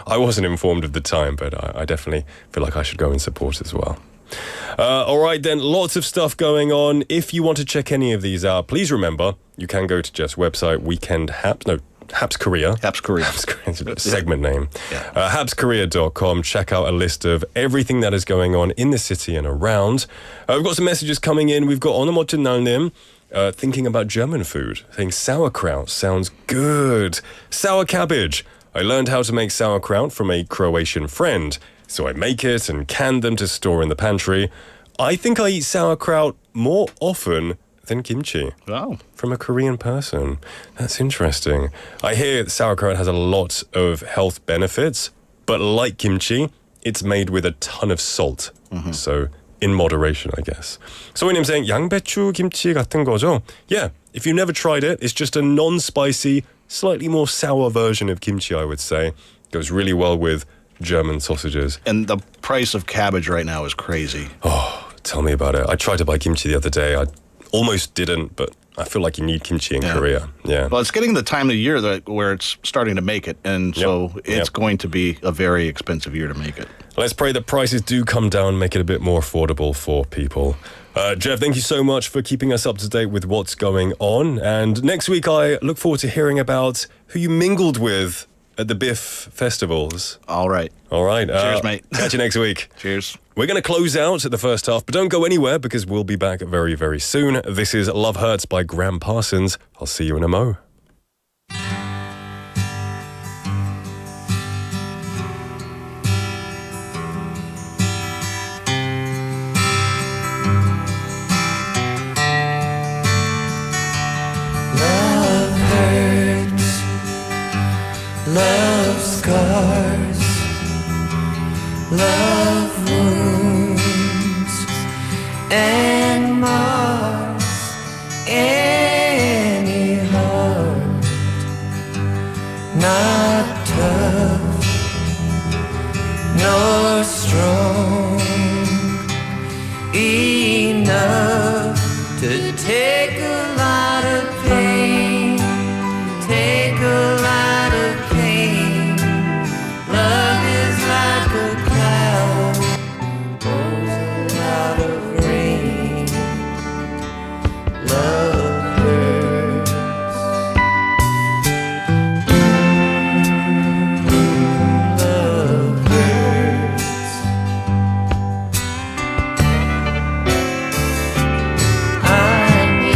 I wasn't informed of the time, but I definitely feel like I should go and support as well. All right, then, lots of stuff going on. If you want to check any of these out, please remember, you can go to Jeff's website, Haps Korea. Haps Korea. It's a segment name. Yeah. Hapskorea.com. Check out a list of everything that is going on in the city and around. We've got some messages coming in. We've got Onomotin Nalnim. Thinking about German food, saying sauerkraut sounds good. Sour cabbage. I learned how to make sauerkraut from a Croatian friend, so I make it and can them to store in the pantry. I think I eat sauerkraut more often than kimchi. Wow. From a Korean person. That's interesting. I hear sauerkraut has a lot of health benefits, but like kimchi, it's made with a ton of salt. So in moderation, I guess. 소희님 saying 양배추 김치 같은 거죠? Yeah, if you've never tried it, it's just a non-spicy, slightly more sour version of kimchi, I would say. Goes really well with German sausages. And the price of cabbage right now is crazy. Oh, tell me about it. I tried to buy kimchi the other day. I almost didn't, but I feel like you need kimchi in Korea. Yeah. Well, it's getting the time of year where it's starting to make it, and so it's going to be a very expensive year to make it. Let's pray that prices do come down, make it a bit more affordable for people. Jeff, thank you so much for keeping us up to date with what's going on. And next week, I look forward to hearing about who you mingled with at the Biff festivals. All right. Cheers, mate. Catch you next week. Cheers. We're going to close out at the first half, but don't go anywhere because we'll be back very, very soon. This is Love Hurts by Graham Parsons. I'll see you in a mo. Love scars, love wounds, and marks any heart not tough nor strong enough to take a lot of pain, take a lot of pain. Love is like a cloud, pours a lot of rain. Love hurts. Love hurts. I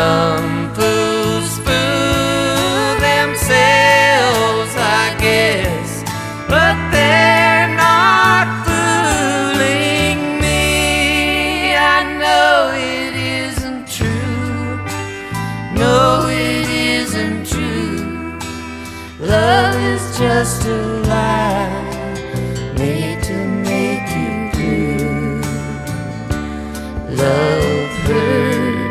Some fools fool themselves, I guess, but they're not fooling me. I know it isn't true. No, it isn't true. Love is just a lie made to make you blue. Love hurts.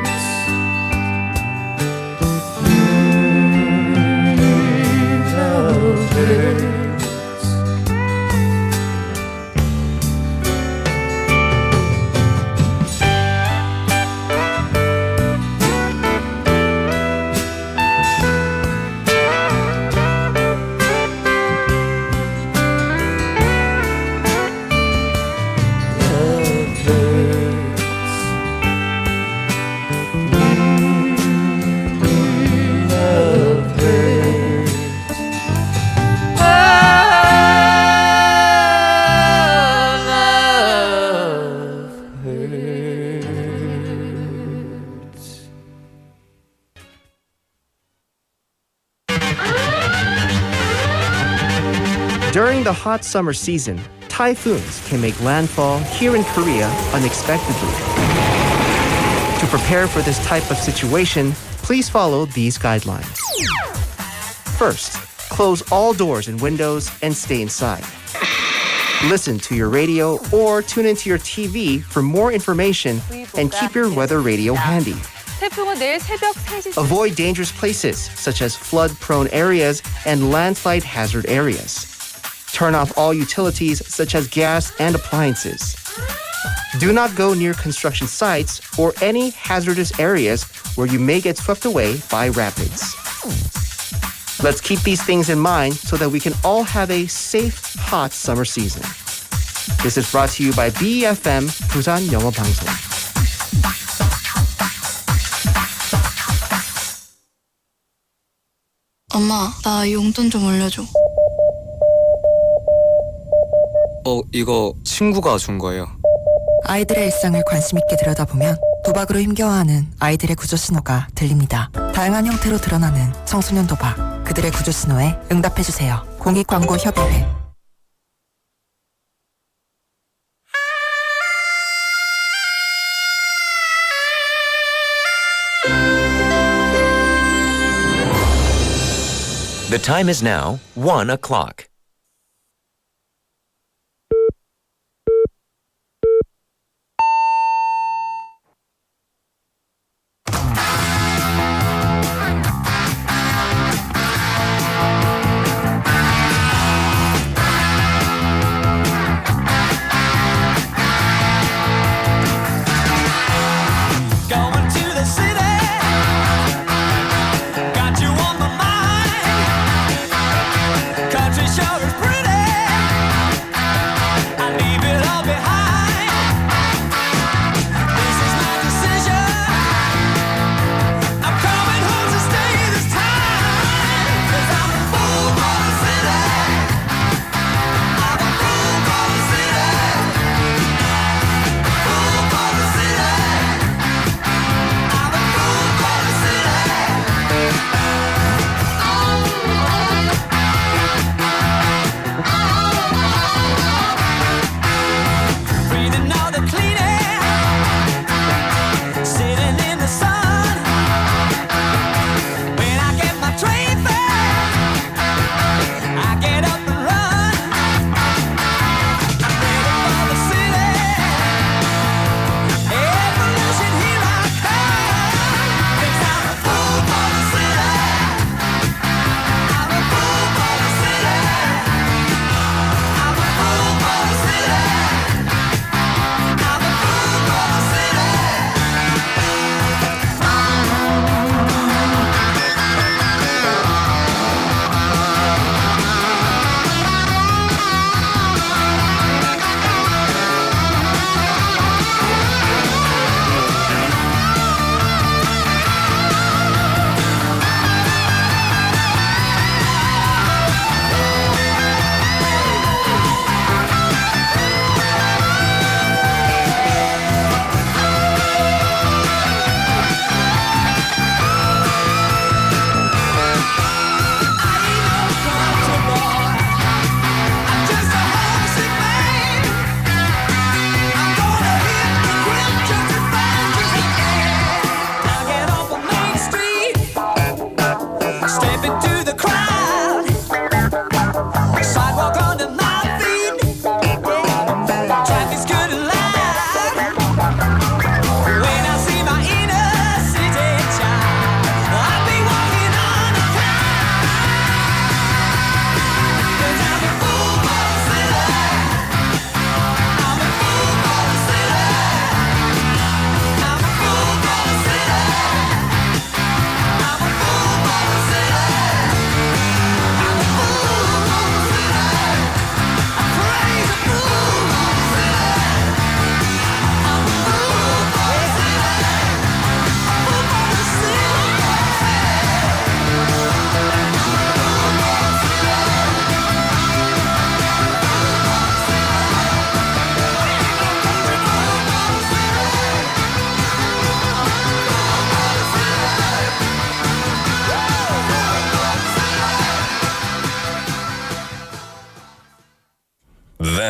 Love hurts. During the hot summer season, typhoons can make landfall here in Korea unexpectedly. To prepare for this type of situation, please follow these guidelines. First, close all doors and windows and stay inside. Listen to your radio or tune into your TV for more information and keep your weather radio handy. 태풍은 내일 새벽 3시 Avoid dangerous places such as flood-prone areas and landslide hazard areas. Turn off all utilities such as gas and appliances. Do not go near construction sites or any hazardous areas where you may get swept away by rapids. Let's keep these things in mind so that we can all have a safe, hot summer season. This is brought to you by BEFM Busan 영어방송. 엄마, 나 용돈 좀 올려줘. 이거 친구가 준 거예요. 아이들의 일상을 관심 있게 들여다보면 도박으로 힘겨워하는 아이들의 구조 신호가 들립니다. 다양한 형태로 드러나는 청소년 도박. 그들의 구조 신호에 응답해주세요. 공익광고협의회. The time is now 1 o'clock. Country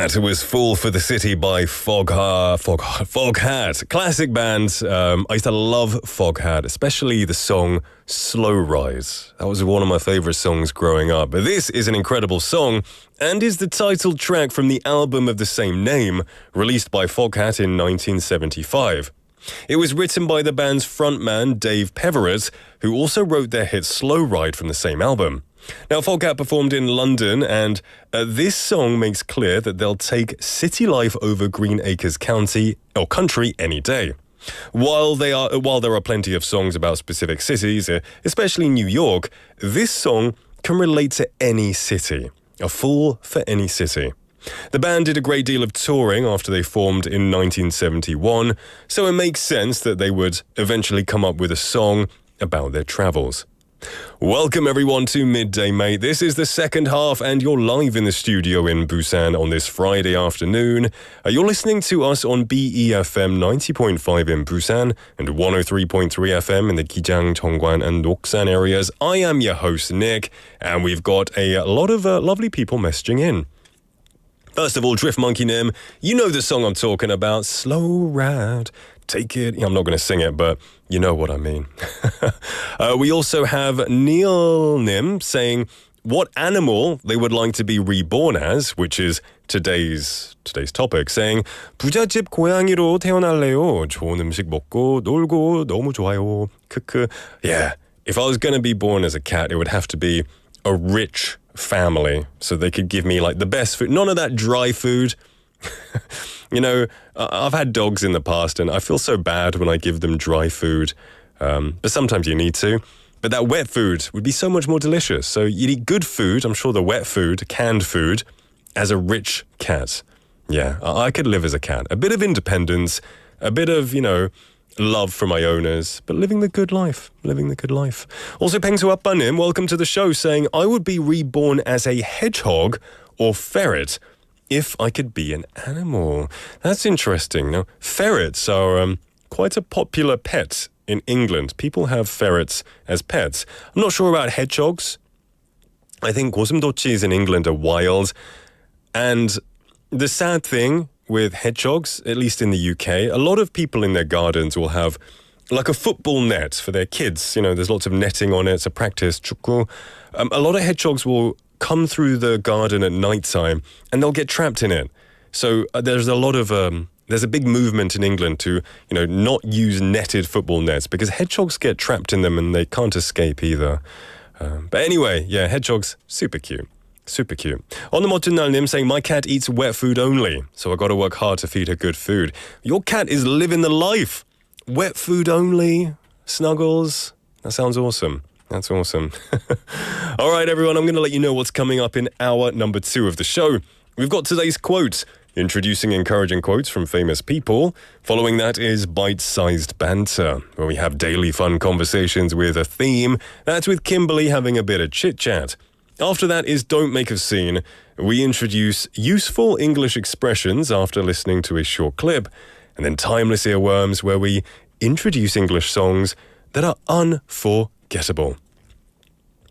That was Fall for the City by Foghat. Classic band. I used to love Foghat, especially the song Slow Ride. That was one of my favorite songs growing up. But this is an incredible song and is the title track from the album of the same name, released by Foghat in 1975. It was written by the band's frontman Dave Peverett, who also wrote their hit Slow Ride from the same album. Now, Foghat performed in London, and this song makes clear that they'll take city life over Green Acres County or country any day. While there are plenty of songs about specific cities, especially New York, this song can relate to any city. A fool for any city. The band did a great deal of touring after they formed in 1971, so it makes sense that they would eventually come up with a song about their travels. Welcome everyone to Midday Mate. This is the second half and you're live in the studio in Busan on this Friday afternoon. You're listening to us on BEFM 90.5 in Busan and 103.3 FM in the Gijang, Cheongwan and Noksan areas. I am your host Nick and we've got a lot of lovely people messaging in. First of all, Drift Monkey Nim, you know the song I'm talking about, Slow Ride. Take it. I'm not going to sing it, but you know what I mean. We also have Neil Nim saying what animal they would like to be reborn as, which is today's topic, saying 부잣집 고양이로 태어날래요. 좋은 음식 먹고 놀고 너무 좋아요. 크크. Yeah, if I was going to be born as a cat, it would have to be a rich family, so they could give me like the best food. None of that dry food. You know, I've had dogs in the past and I feel so bad when I give them dry food, but sometimes you need to. But that wet food would be so much more delicious. So you'd eat good food, I'm sure the wet food, canned food, as a rich cat. Yeah, I could live as a cat. A bit of independence, a bit of, you know, love for my owners, but living the good life. Also, Peng Su Appanim, welcome to the show, saying, I would be reborn as a hedgehog or ferret if I could be an animal. That's interesting. Now, ferrets are quite a popular pet in England. People have ferrets as pets. I'm not sure about hedgehogs. I think 고슴도치's in England are wild. And the sad thing with hedgehogs, at least in the UK, a lot of people in their gardens will have like a football net for their kids. You know, there's lots of netting on it. It's a practice. 축구. A lot of hedgehogs will come through the garden at night time and they'll get trapped in it. So there's a big movement in England to, you know, not use netted football nets because hedgehogs get trapped in them and they can't escape either. But anyway, yeah, hedgehogs, super cute. On the 멋진 날님 saying, my cat eats wet food only, so I got to work hard to feed her good food. Your cat is living the life. Wet food only, snuggles. That sounds awesome. That's awesome. All right, everyone, I'm going to let you know what's coming up in hour number 2 of the show. We've got today's quote, introducing encouraging quotes from famous people. Following that is bite-sized banter, where we have daily fun conversations with a theme. That's with Kimberly having a bit of chit-chat. After that is Don't Make a Scene. We introduce useful English expressions after listening to a short clip. And then Timeless Earworms, where we introduce English songs that are unforgettable.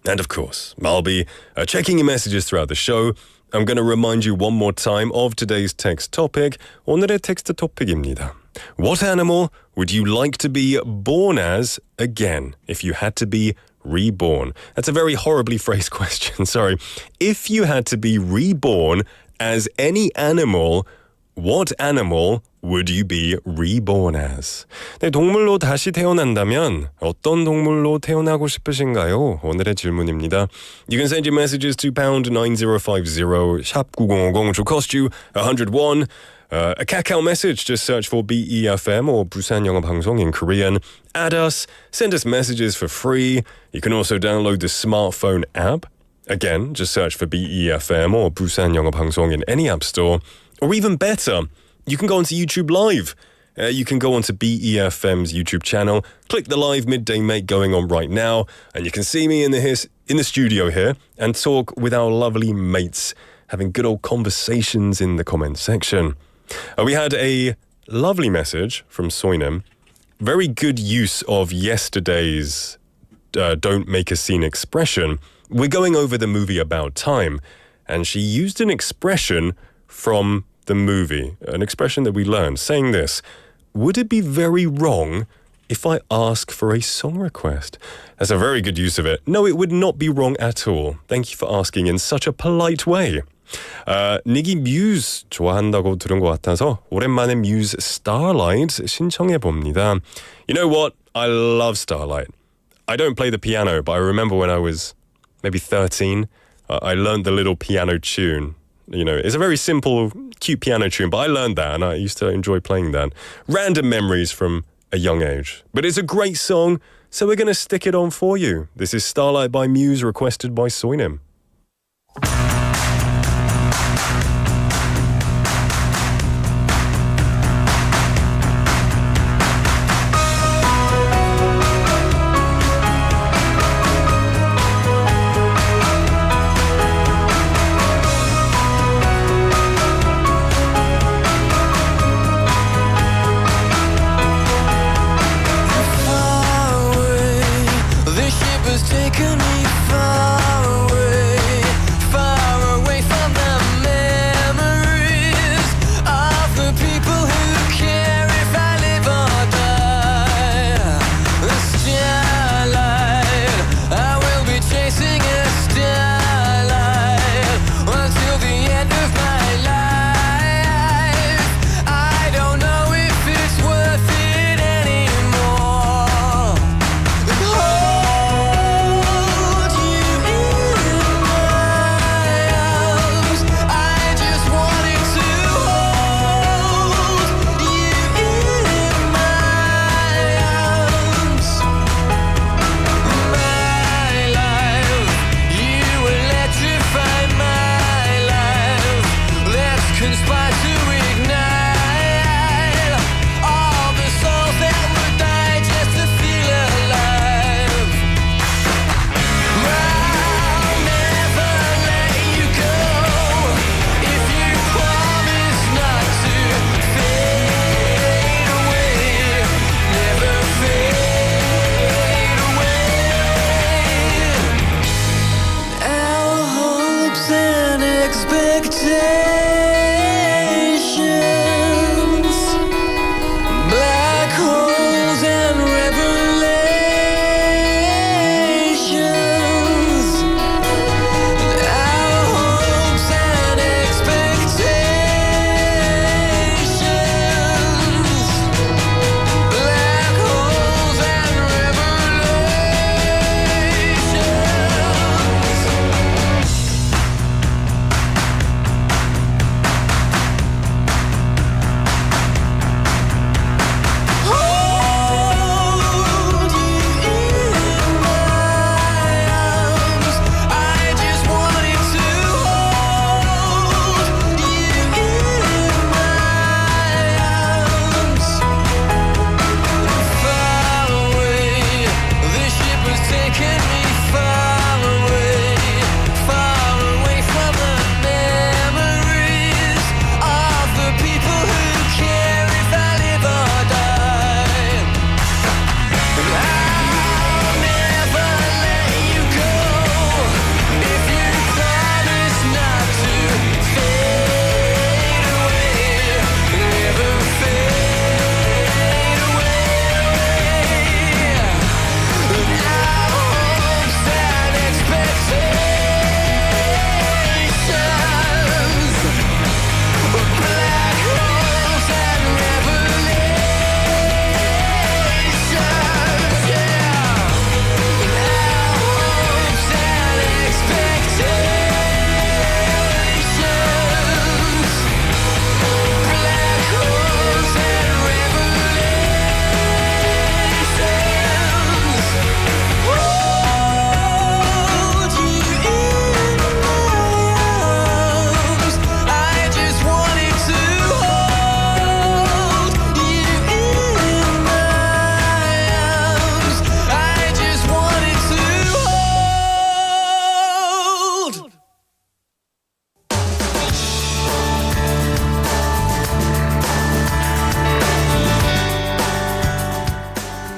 And of course, I'll be checking your messages throughout the show. I'm going to remind you one more time of today's text topic. 오늘의 텍스트 토픽입니다. What animal would you like to be born as again if you had to be reborn? That's a very horribly phrased question, sorry. If you had to be reborn as any animal, what animal would you be reborn as? 네, 동물로 다시 태어난다면 어떤 동물로 태어나고 싶으신가요? 오늘의 질문입니다. You can send your messages to #9050 샵 9050, which will cost you 101. A Kakao message, just search for BEFM or 부산영어방송 in Korean. Add us, send us messages for free. You can also download the smartphone app. Again, just search for BEFM or 부산영어방송 in any app store. Or even better, you can go onto YouTube Live. You can go onto BEFM's YouTube channel, click the live Midday Mate going on right now, and you can see me in the studio here and talk with our lovely mates, having good old conversations in the comment section. We had a lovely message from Soinem. Very good use of yesterday's Don't Make a Scene expression. We're going over the movie About Time, and she used an expression from the movie, an expression that we learned, saying this: would it be very wrong if I ask for a song request? That's a very good use of it. No, it would not be wrong at all. Thank you for asking in such a polite way. 닉이 뮤즈 좋아한다고 들은 것 같아서 오랜만에 뮤즈 Starlight 신청해 봅니다. You know what? I love Starlight. I don't play the piano, but I remember when I was maybe 13, I learned the little piano tune. You know, it's a very simple, cute piano tune, but I learned that and I used to enjoy playing that. Random memories from a young age. But it's a great song, so we're going to stick it on for you. This is Starlight by Muse, requested by Soinim. Taken me far away, far away from the memories of the people who care if I live or die. The starlight, I will be chasing a starlight until the end of my life. I don't know if it's worth it anymore.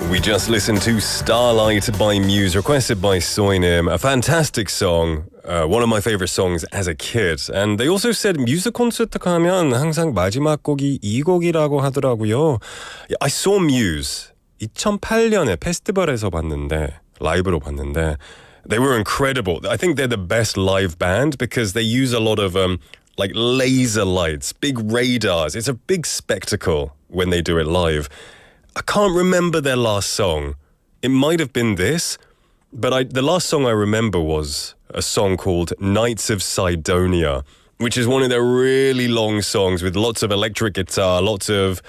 We just listened to Starlight by Muse, requested by Soinim, a fantastic song. one of my favorite songs as a kid. And they also said 뮤직 콘서트 가면 항상 마지막 곡이 이 곡이라고 하더라고요. I saw Muse 2008년에 페스티벌에서 봤는데 라이브로 봤는데 they were incredible. I think they're the best live band because they use a lot of like laser lights, big radars. It's a big spectacle when they do it live. I can't remember their last song. It might have been this, but the last song I remember was a song called Nights of Sidonia, which is one of their really long songs with lots of electric guitar, lots of,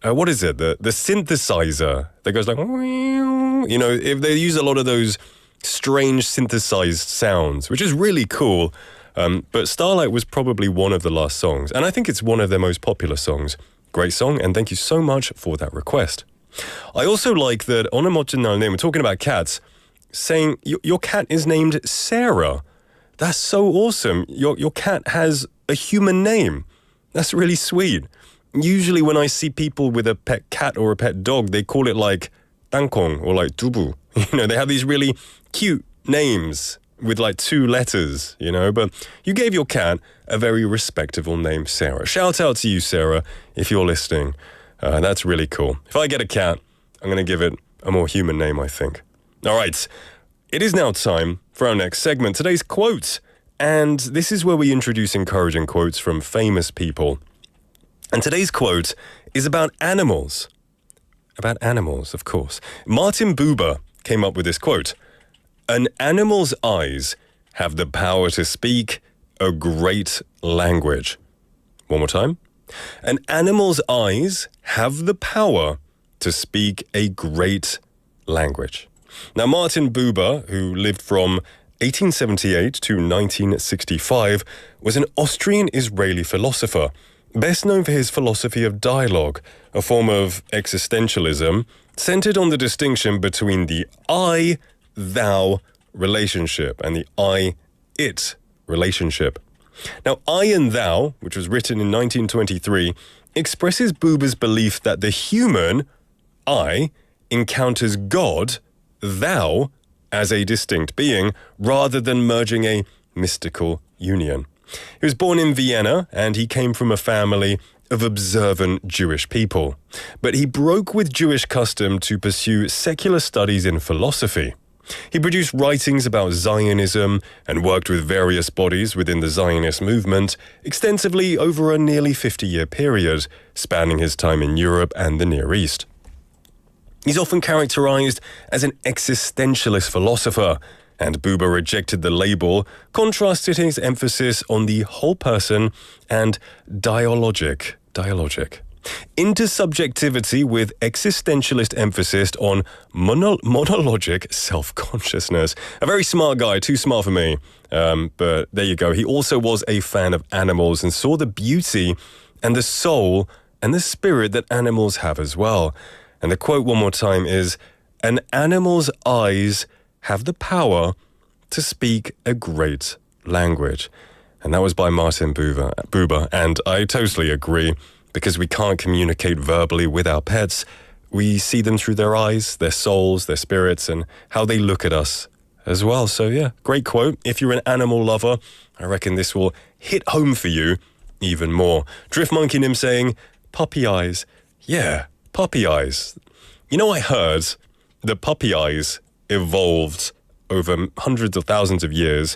what is it? The synthesizer that goes like, you know, if they use a lot of those strange synthesized sounds, which is really cool. But Starlight was probably one of the last songs, and I think it's one of their most popular songs. Great song, and thank you so much for that request. I also like that on a 멋진 날 name, we're talking about cats, saying your cat is named Sarah. That's so awesome. Your cat has a human name. That's really sweet. Usually when I see people with a pet cat or a pet dog, they call it like 땅콩 or like 두부. You know, they have these really cute names with like 2 letters, you know, but you gave your cat a very respectable name, Sarah. Shout out to you, Sarah, if you're listening. That's really cool. If I get a cat, I'm going to give it a more human name, I think. All right, it is now time for our next segment, today's quote. And this is where we introduce encouraging quotes from famous people. And today's quote is about animals. About animals, of course. Martin Buber came up with this quote. An animal's eyes have the power to speak a great language. One more time. An animal's eyes have the power to speak a great language. Now, Martin Buber, who lived from 1878 to 1965, was an Austrian-Israeli philosopher, best known for his philosophy of dialogue, a form of existentialism centered on the distinction between the I-thou relationship and the I-it relationship. Now, I and Thou, which was written in 1923, expresses Buber's belief that the human, I, encounters God, Thou, as a distinct being, rather than merging a mystical union. He was born in Vienna, and he came from a family of observant Jewish people. But he broke with Jewish custom to pursue secular studies in philosophy. He produced writings about Zionism and worked with various bodies within the Zionist movement extensively over a nearly 50-year period, spanning his time in Europe and the Near East. He's often characterized as an existentialist philosopher, and Buber rejected the label, contrasted his emphasis on the whole person and dialogic. Intersubjectivity with existentialist emphasis on monologic self-consciousness. A very smart guy, too smart for me. But there you go. He also was a fan of animals and saw the beauty and the soul and the spirit that animals have as well. And the quote one more time is, an animal's eyes have the power to speak a great language. And that was by Martin Buber. And I totally agree. Because we can't communicate verbally with our pets, we see them through their eyes, their souls, their spirits, and how they look at us as well. So yeah, great quote. If you're an animal lover, I reckon this will hit home for you even more. Drift Monkey Nim saying, puppy eyes. Yeah, puppy eyes. You know, I heard that puppy eyes evolved over hundreds of thousands of years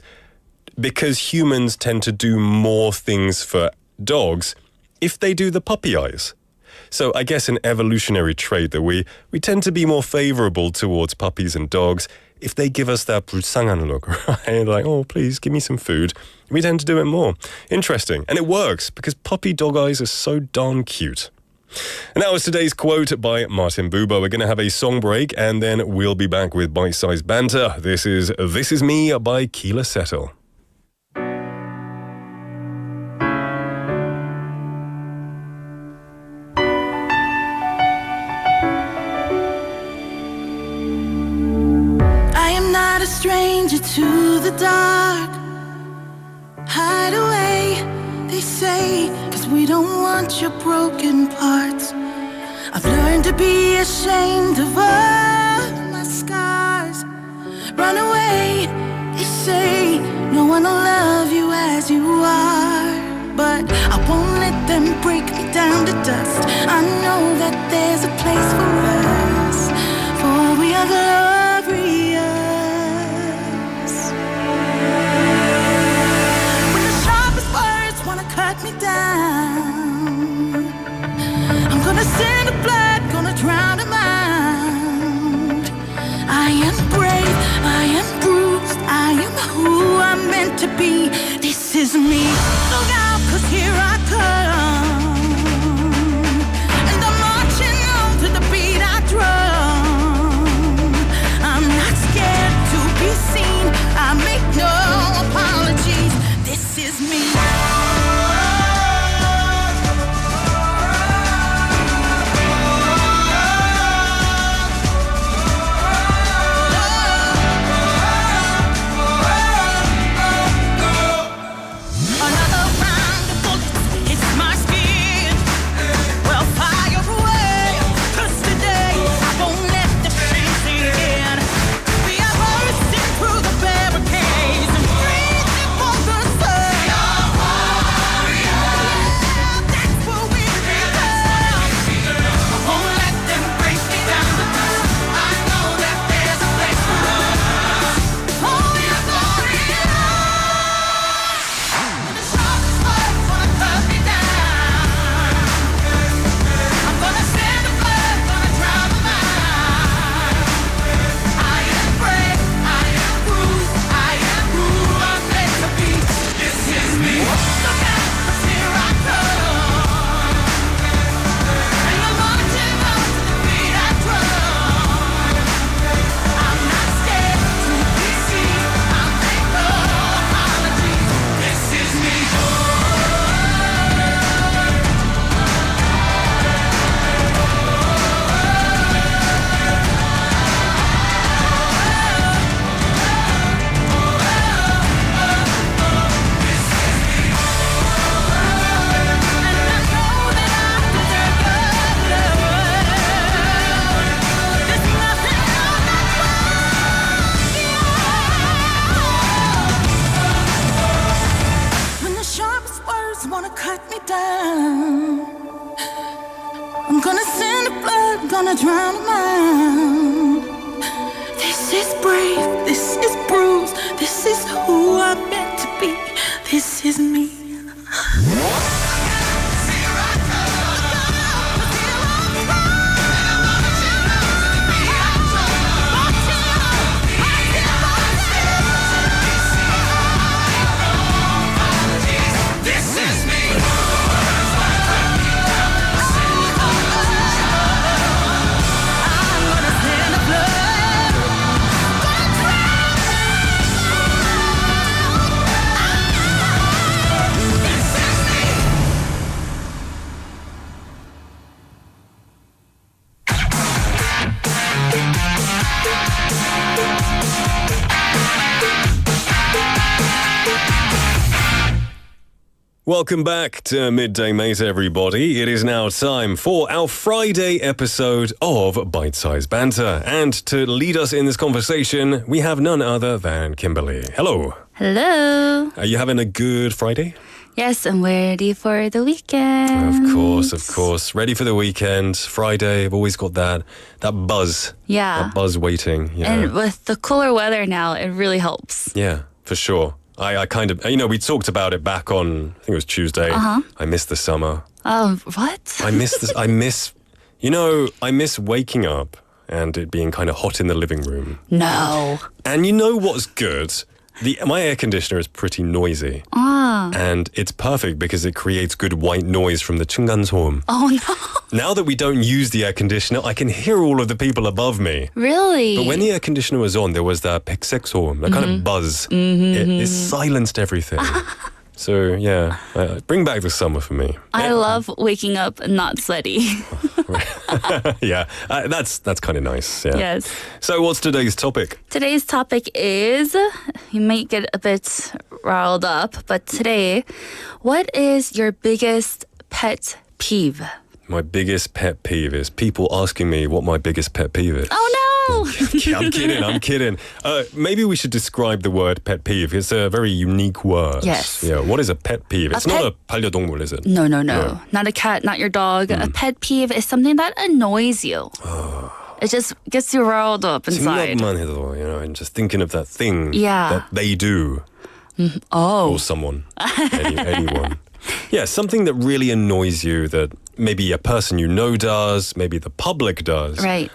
because humans tend to do more things for dogs if they do the puppy eyes. So I guess an evolutionary trait that we tend to be more favorable towards puppies and dogs if they give us that 불쌍한 look, right? Like, oh, please give me some food. We tend to do it more. Interesting. And it works because puppy dog eyes are so darn cute. And that was today's quote by Martin Buber. We're going to have a song break and then we'll be back with bite-sized banter. This is Me by Keela Settle. A stranger to the dark. Hide away, they say, 'cause we don't want your broken parts. I've learned to be ashamed of all my scars. Run away They say no one will love you as you are, but I won't let them break me down to dust. I know that there's a place for us, for we are glorious. When the sharpest words wanna cut me down, I'm gonna send a blood, gonna drown a mind. I am brave, I am bruised, I am who I'm meant to be. This is me. Look out, 'cause here I come, and I'm marching on to the beat I drum. I'm not scared to be seen, I make no apologies. This is me. Another round of bullets hits my skin. Well, fire away, 'cause today I won't let the shame sink in. We are bursting through the barricades and reaching for the sun. That's what we become. I won't let them break me down to dust. I know that there's a place for us. Oh, we are glorious. The sharpest words wanna cut me down. I'm gonna send the blood, gonna drown the mind. I am brave, I am bruised, I am who I'm meant to be. This is me. Look out, 'cause here I come, and I'm marching on to the beat I drum. I'm not scared to be seen, I make no apologies. This is me. When the sharpest words wanna cut me down, I'm gonna send the blood, gonna drown a mind. This is brave, this is bruised, this is who I'm meant to be. This is me. This is me. I'm gonna send the blood, gonna drown. This is me. Welcome back to Midday Mate, everybody. It is now time for our Friday episode of Bite Size Banter. And to lead us in this conversation, we have none other than Kimberly. Hello. Hello. Are you having a good Friday? Yes, I'm ready for the weekend. Of course. Ready for the weekend. Friday, I've always got that buzz. Yeah. That buzz waiting. You know? And with the cooler weather now, it really helps. Yeah, for sure. I kind of, we talked about it back on, I think it was Tuesday. I miss the summer. What? I miss this. I miss waking up and it being kind of hot in the living room. No. And you know what's good? My air conditioner is pretty noisy. And it's perfect because it creates good white noise from the 층간소음. Oh, no. Now that we don't use the air conditioner, I can hear all of the people above me. Really? But when the air conditioner was on, there was that 백색소음, that kind of buzz. It silenced everything. So, yeah, bring back the summer for me. I love waking up not sweaty. Yeah, that's kind of nice. Yeah. Yes. So what's today's topic? Today's topic is, you might get a bit riled up, but today, what is your biggest pet peeve? My biggest pet peeve is people asking me what my biggest pet peeve is. Oh, no! no. I'm kidding. Maybe we should describe the word pet peeve. It's a very unique word. Yes. Yeah. What is a pet peeve? It's not a 반려동물, is it? No. Not a cat, not your dog. A pet peeve is something that annoys you. It just gets you riled up inside. 생각만 해도, and just thinking of that thing Yeah. that they do. Or someone. Anyone. Yeah, something that really annoys you that maybe a person you know does, maybe the public does. Right.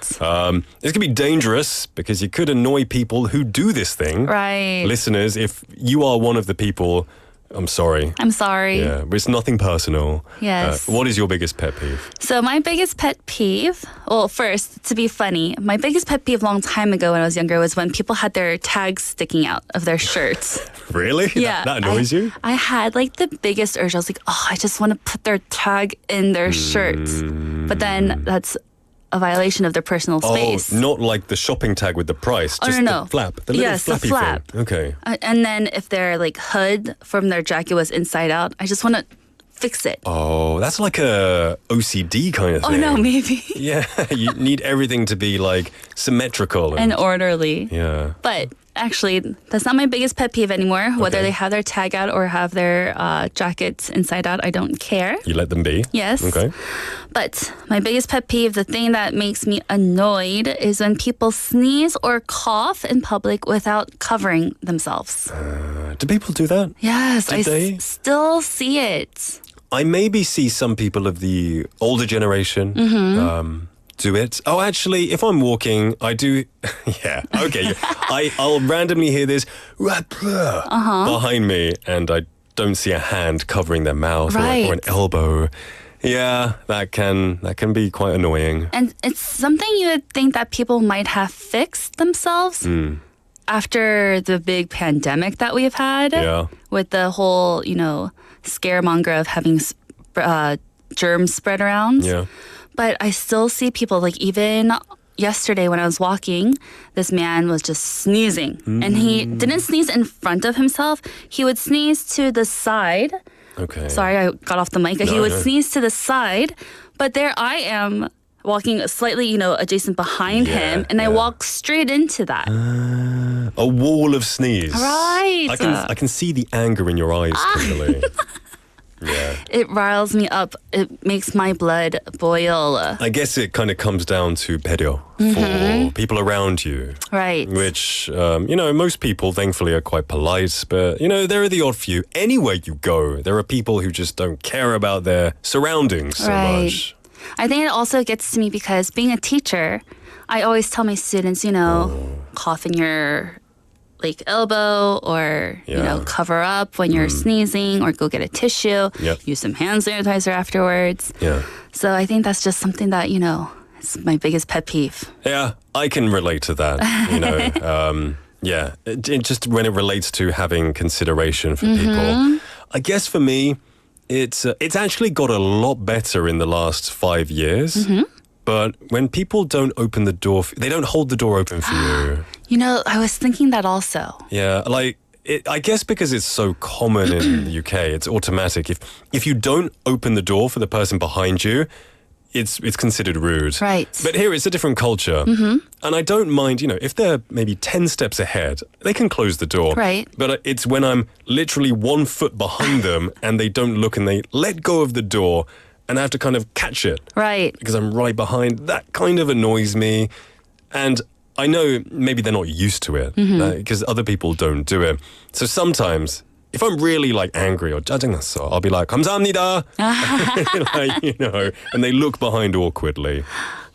This could be dangerous because you could annoy people who do this thing. Right. Listeners, if you are one of the people, I'm sorry. I'm sorry. Yeah, but it's nothing personal. Yes. What is your biggest pet peeve? So my biggest pet peeve, well, first, to be funny, my biggest pet peeve a long time ago when I was younger was when people had their tags sticking out of their shirts. Really? Yeah. That annoys you? I had like the biggest urge. I was like, I just want to put their tag in their shirt. But then that's a violation of their personal space. Oh, not like the shopping tag with the price, just no. the flap. The little Yes, the flappy flap. thing. Okay. And then if their like hood from their jacket was inside out, I just want to fix it. Oh, that's like a OCD kind of thing. Oh no, maybe. Yeah, you need everything to be like symmetrical. And orderly. Yeah. But actually, that's not my biggest pet peeve anymore. Whether Okay. they have their tag out or have their jackets inside out, I don't care. You let them be? Yes. Okay. But my biggest pet peeve, the thing that makes me annoyed, is when people sneeze or cough in public without covering themselves. Do people do that? Yes, Did they? Still see it. I maybe see some people of the older generation do it. Oh, actually, if I'm walking, I do. Yeah, okay. I'll randomly hear this behind me, and I don't see a hand covering their mouth or an Right. elbow. Yeah, that can be quite annoying. And it's something you would think that people might have fixed themselves after the big pandemic that we've had. Yeah. With the whole, scaremonger of having germs spread around. Yeah. But I still see people, like even yesterday when I was walking, this man was just sneezing. And he didn't sneeze in front of himself. He would sneeze to the side. Okay. Sorry, I got off the mic. He would sneeze to the side. But there I am walking slightly, adjacent behind him. And I walk straight into that. A wall of sneeze. Right. I can see the anger in your eyes, Kimberly. Yeah. It riles me up. It makes my blood boil. I guess it kind of comes down to 배려 for people around you. Right. Which, most people thankfully are quite polite, but, there are the odd few. Anywhere you go, there are people who just don't care about their surroundings so much. I think it also gets to me because being a teacher, I always tell my students, cough in your elbow or, cover up when you're sneezing or go get a tissue. Yep. Use some hand sanitizer afterwards. Yeah. So I think that's just something that, is my biggest pet peeve. Yeah, I can relate to that, yeah, just when it relates to having consideration for people. I guess for me, it's actually got a lot better in the last 5 years. But when people don't open the door, they don't hold the door open for you. I was thinking that also. Yeah, I guess because it's so common in the UK, it's automatic. If you don't open the door for the person behind you, it's considered rude. Right. But here it's a different culture. And I don't mind, if they're maybe 10 steps ahead, they can close the door. Right. But it's when I'm literally 1 foot behind them and they don't look and they let go of the door and I have to kind of catch it. Right. Because I'm right behind. That kind of annoys me. And I know maybe they're not used to it because other people don't do it. So sometimes if I'm really angry or 짜증났어, I'll be like, 감사합니다. And they look behind awkwardly.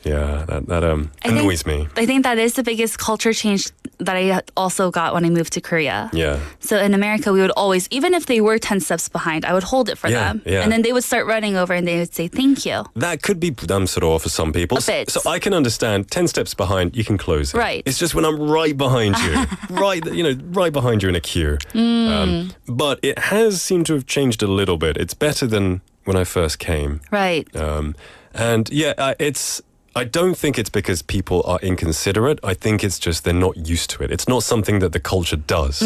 Yeah, that annoys me. I think that is the biggest culture change that I also got when I moved to Korea. Yeah. So in America, we would always, even if they were 10 steps behind, I would hold it for them. Yeah. And then they would start running over and they would say, thank you. That could be 부담스러워 for some people. A bit. So I can understand 10 steps behind, you can close it. Right. It's just when I'm right behind you, right behind you in a queue. But it has seemed to have changed a little bit. It's better than when I first came. Right. And yeah, I don't think it's because people are inconsiderate. I think it's just they're not used to it. It's not something that the culture does.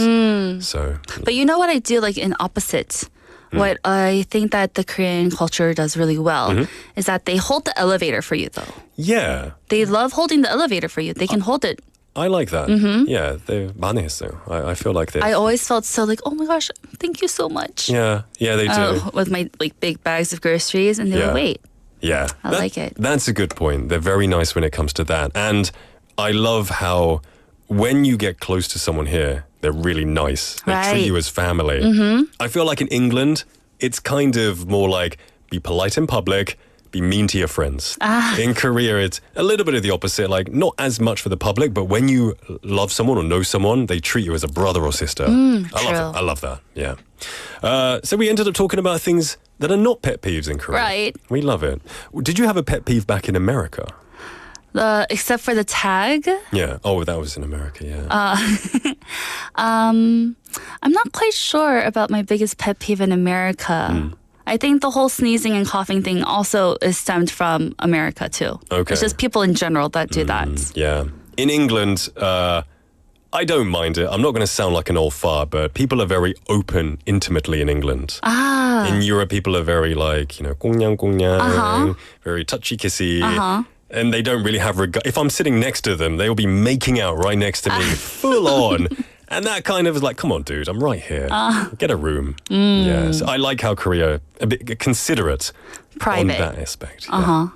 So. But you know what I do in opposite What I think that the Korean culture does really well is that they hold the elevator for you, though. Yeah. They love holding the elevator for you. They can hold it. I like that. Yeah, they 많이 했어요. I feel like they. I always felt so like, oh my gosh, thank you so much. Yeah, they do. With my like big bags of groceries, and they would wait. Yeah, I like it. That's a good point. They're very nice when it comes to that. And I love how when you get close to someone here, they're really nice. They treat you as family. I feel like in England, it's kind of more like be polite in public, be mean to your friends. In Korea, it's a little bit of the opposite, like not as much for the public, but when you love someone or know someone, they treat you as a brother or sister. I love that. Yeah. So we ended up talking about things that are not pet peeves in Korea. Right. We love it. Did you have a pet peeve back in America? Except for the tag. Yeah. Oh, that was in America, yeah. I'm not quite sure about my biggest pet peeve in America. I think the whole sneezing and coughing thing also is stemmed from America too. Okay. It's just people in general that do that. Yeah. In England, I don't mind it. I'm not going to sound like an old fart, but people are very open intimately in England. In Europe, people are very like, 꽁냥꽁냥, very touchy-kissy. And they don't really have regard. If I'm sitting next to them, they'll be making out right next to me, full on. And that kind of is like, come on, dude, I'm right here. Get a room. Yes, I like how Korea a bit considerate Private. on that aspect. Yeah.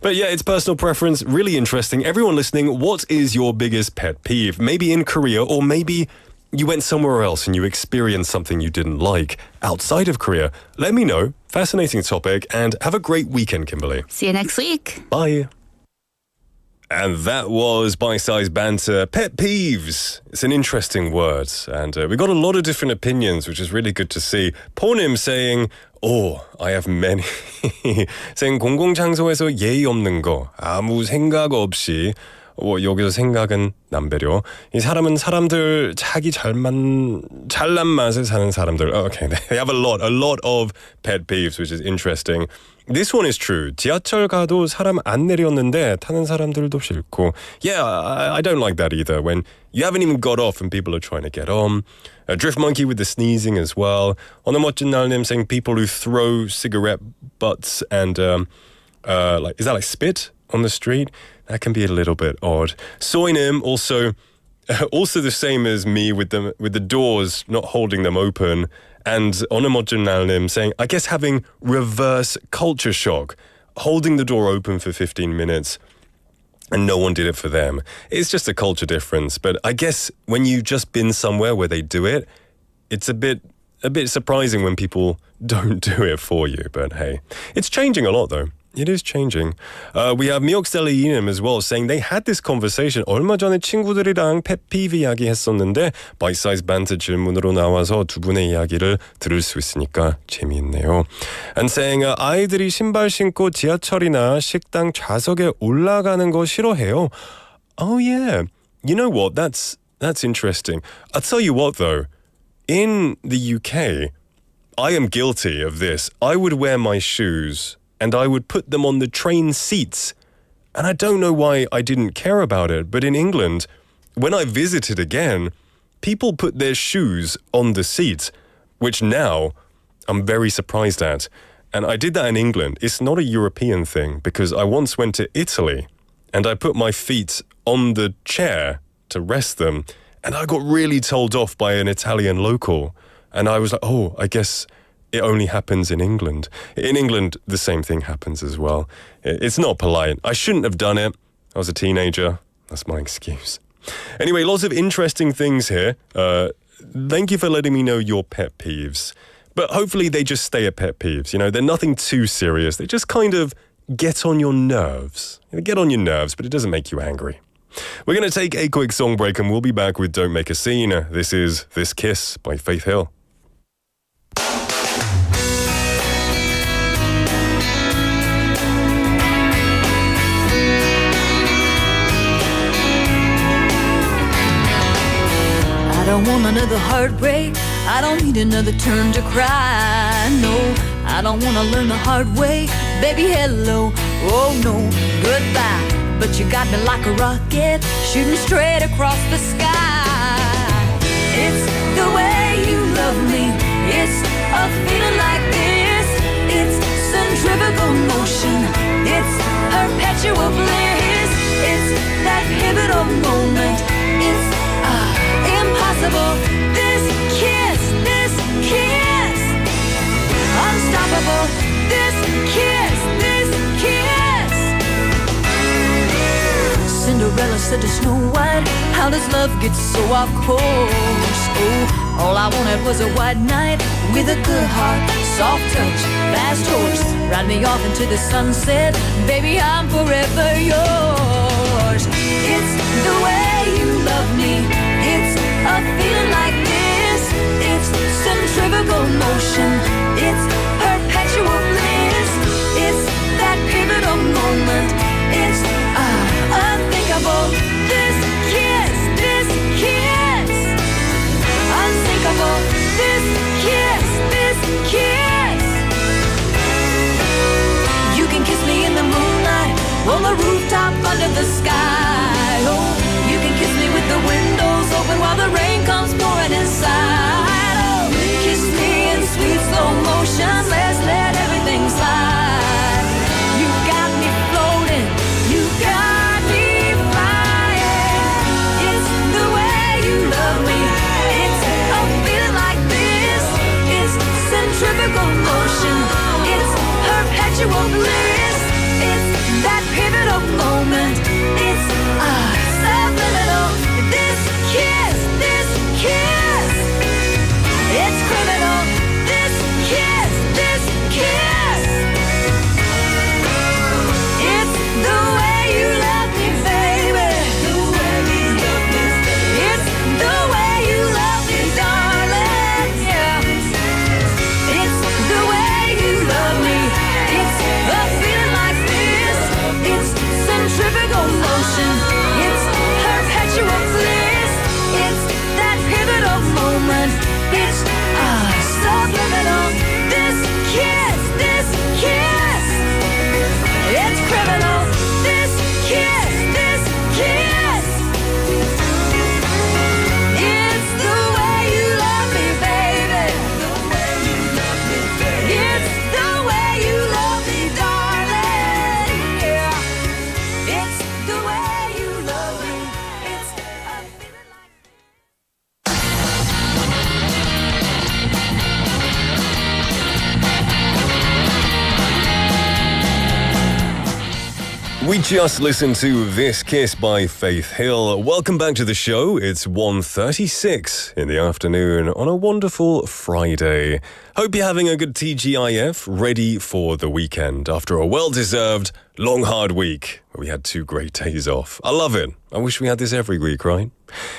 But yeah, it's personal preference. Really interesting. Everyone listening, what is your biggest pet peeve? Maybe in Korea, or maybe you went somewhere else and you experienced something you didn't like outside of Korea. Let me know. Fascinating topic. And have a great weekend, Kimberly. See you next week. Bye. And that was Bite-Size Banter. Pet peeves. It's an interesting word. And we got a lot of different opinions, which is really good to see. Ponim saying, I have many. saying 공공장소에서 예의 없는 거. 아무 생각 없이. 여기서 생각은 남배려. 이 사람은 사람들 자기 잘난 맛에 사는 사람들. Okay, they have a lot of pet peeves, which is interesting. This one is true. 지하철 가도 사람 안 내렸는데 타는 사람들도 싫고. Yeah, I don't like that either. When you haven't even got off and people are trying to get on. A drift monkey with the sneezing as well. On a 멋진 날님 saying people who throw cigarette butts and like, is that like spit on the street? That can be a little bit odd. Soinim also the same as me with the doors not holding them open. And Onomojunalnim saying, I guess having reverse culture shock, holding the door open for 15 minutes and no one did it for them. It's just a culture difference. But I guess when you've just been somewhere where they do it, it's a bit surprising when people don't do it for you. But hey, it's changing a lot though. It is changing. We have 미옥셀리님 as well saying they had this conversation. 얼마 전에 친구들이랑 pet peeve 이야기 했었는데 bite-size banter 질문으로 나와서 두 분의 이야기를 들을 수 있으니까 재미있네요. And saying 아이들이 신발 신고 지하철이나 식당 좌석에 올라가는 거 싫어해요. Oh yeah. You know what? That's interesting. I'll tell you what though. In the UK, I am guilty of this. I would wear my shoes and I would put them on the train seats. And I don't know why I didn't care about it, but in England, when I visited again, people put their shoes on the seats, which now I'm very surprised at. And I did that in England. It's not a European thing, because I once went to Italy and I put my feet on the chair to rest them, and I got really told off by an Italian local. And I was like, oh, I guess it only happens in England. In England, the same thing happens as well. It's not polite. I shouldn't have done it. I was a teenager. That's my excuse. Anyway, lots of interesting things here. Thank you for letting me know your pet peeves. But hopefully they just stay at pet peeves. You know, they're nothing too serious. They just kind of get on your nerves. They get on your nerves, but it doesn't make you angry. We're going to take a quick song break and we'll be back with Don't Make a Scene. This is This Kiss by Faith Hill. I don't want another heartbreak. I don't need another turn to cry. No, I don't want to learn the hard way. Baby, hello. Oh, no, goodbye. But you got me like a rocket, shooting straight across the sky. It's the way you love me. It's a feeling like pivotal moment. It's impossible. This kiss, unstoppable. This kiss. Cinderella said to Snow White, how does love get so off course? Oh, all I wanted was a white knight with a good heart, soft touch, fast horse. Ride me off into the sunset, baby, I'm forever yours. It's the way you love me, it's a feeling like this. It's centrifugal motion, it's perpetual bliss. It's that pivotal moment, it's unthinkable. This kiss, unsinkable. This kiss. You can kiss me in the moonlight, on the rooftop under the sky. Oh, you can kiss me with the windows open while the rain comes pouring inside. Oh, kiss me in sweet slow motion, let's let everything slide. You got me floating, you got me flying. It's the way you love me, it's a feeling like this. It's centrifugal motion, it's perpetual bliss. It's that pivotal moment, it's subliminal. This kiss, it's criminal. This kiss, it's the way you love me, baby. It's the way you love me, darling. Yeah. It's the way you love me. It's a feeling like this. It's centrifugal motion. It's perpetual bliss. It's that pivotal moment. It's subliminal. This kiss. It's criminal. This kiss. It's the way you love me, baby. It's the way you love me, darling. Yeah. It's the way you love me. It's a feeling like. We just listened to This Kiss by Faith Hill. Welcome back to the show. It's 1:36 in the afternoon on a wonderful Friday. Hope you're having a good TGIF, ready for the weekend after a well-deserved, long, hard week. We had 2 great days off. I love it. I wish we had this every week, right?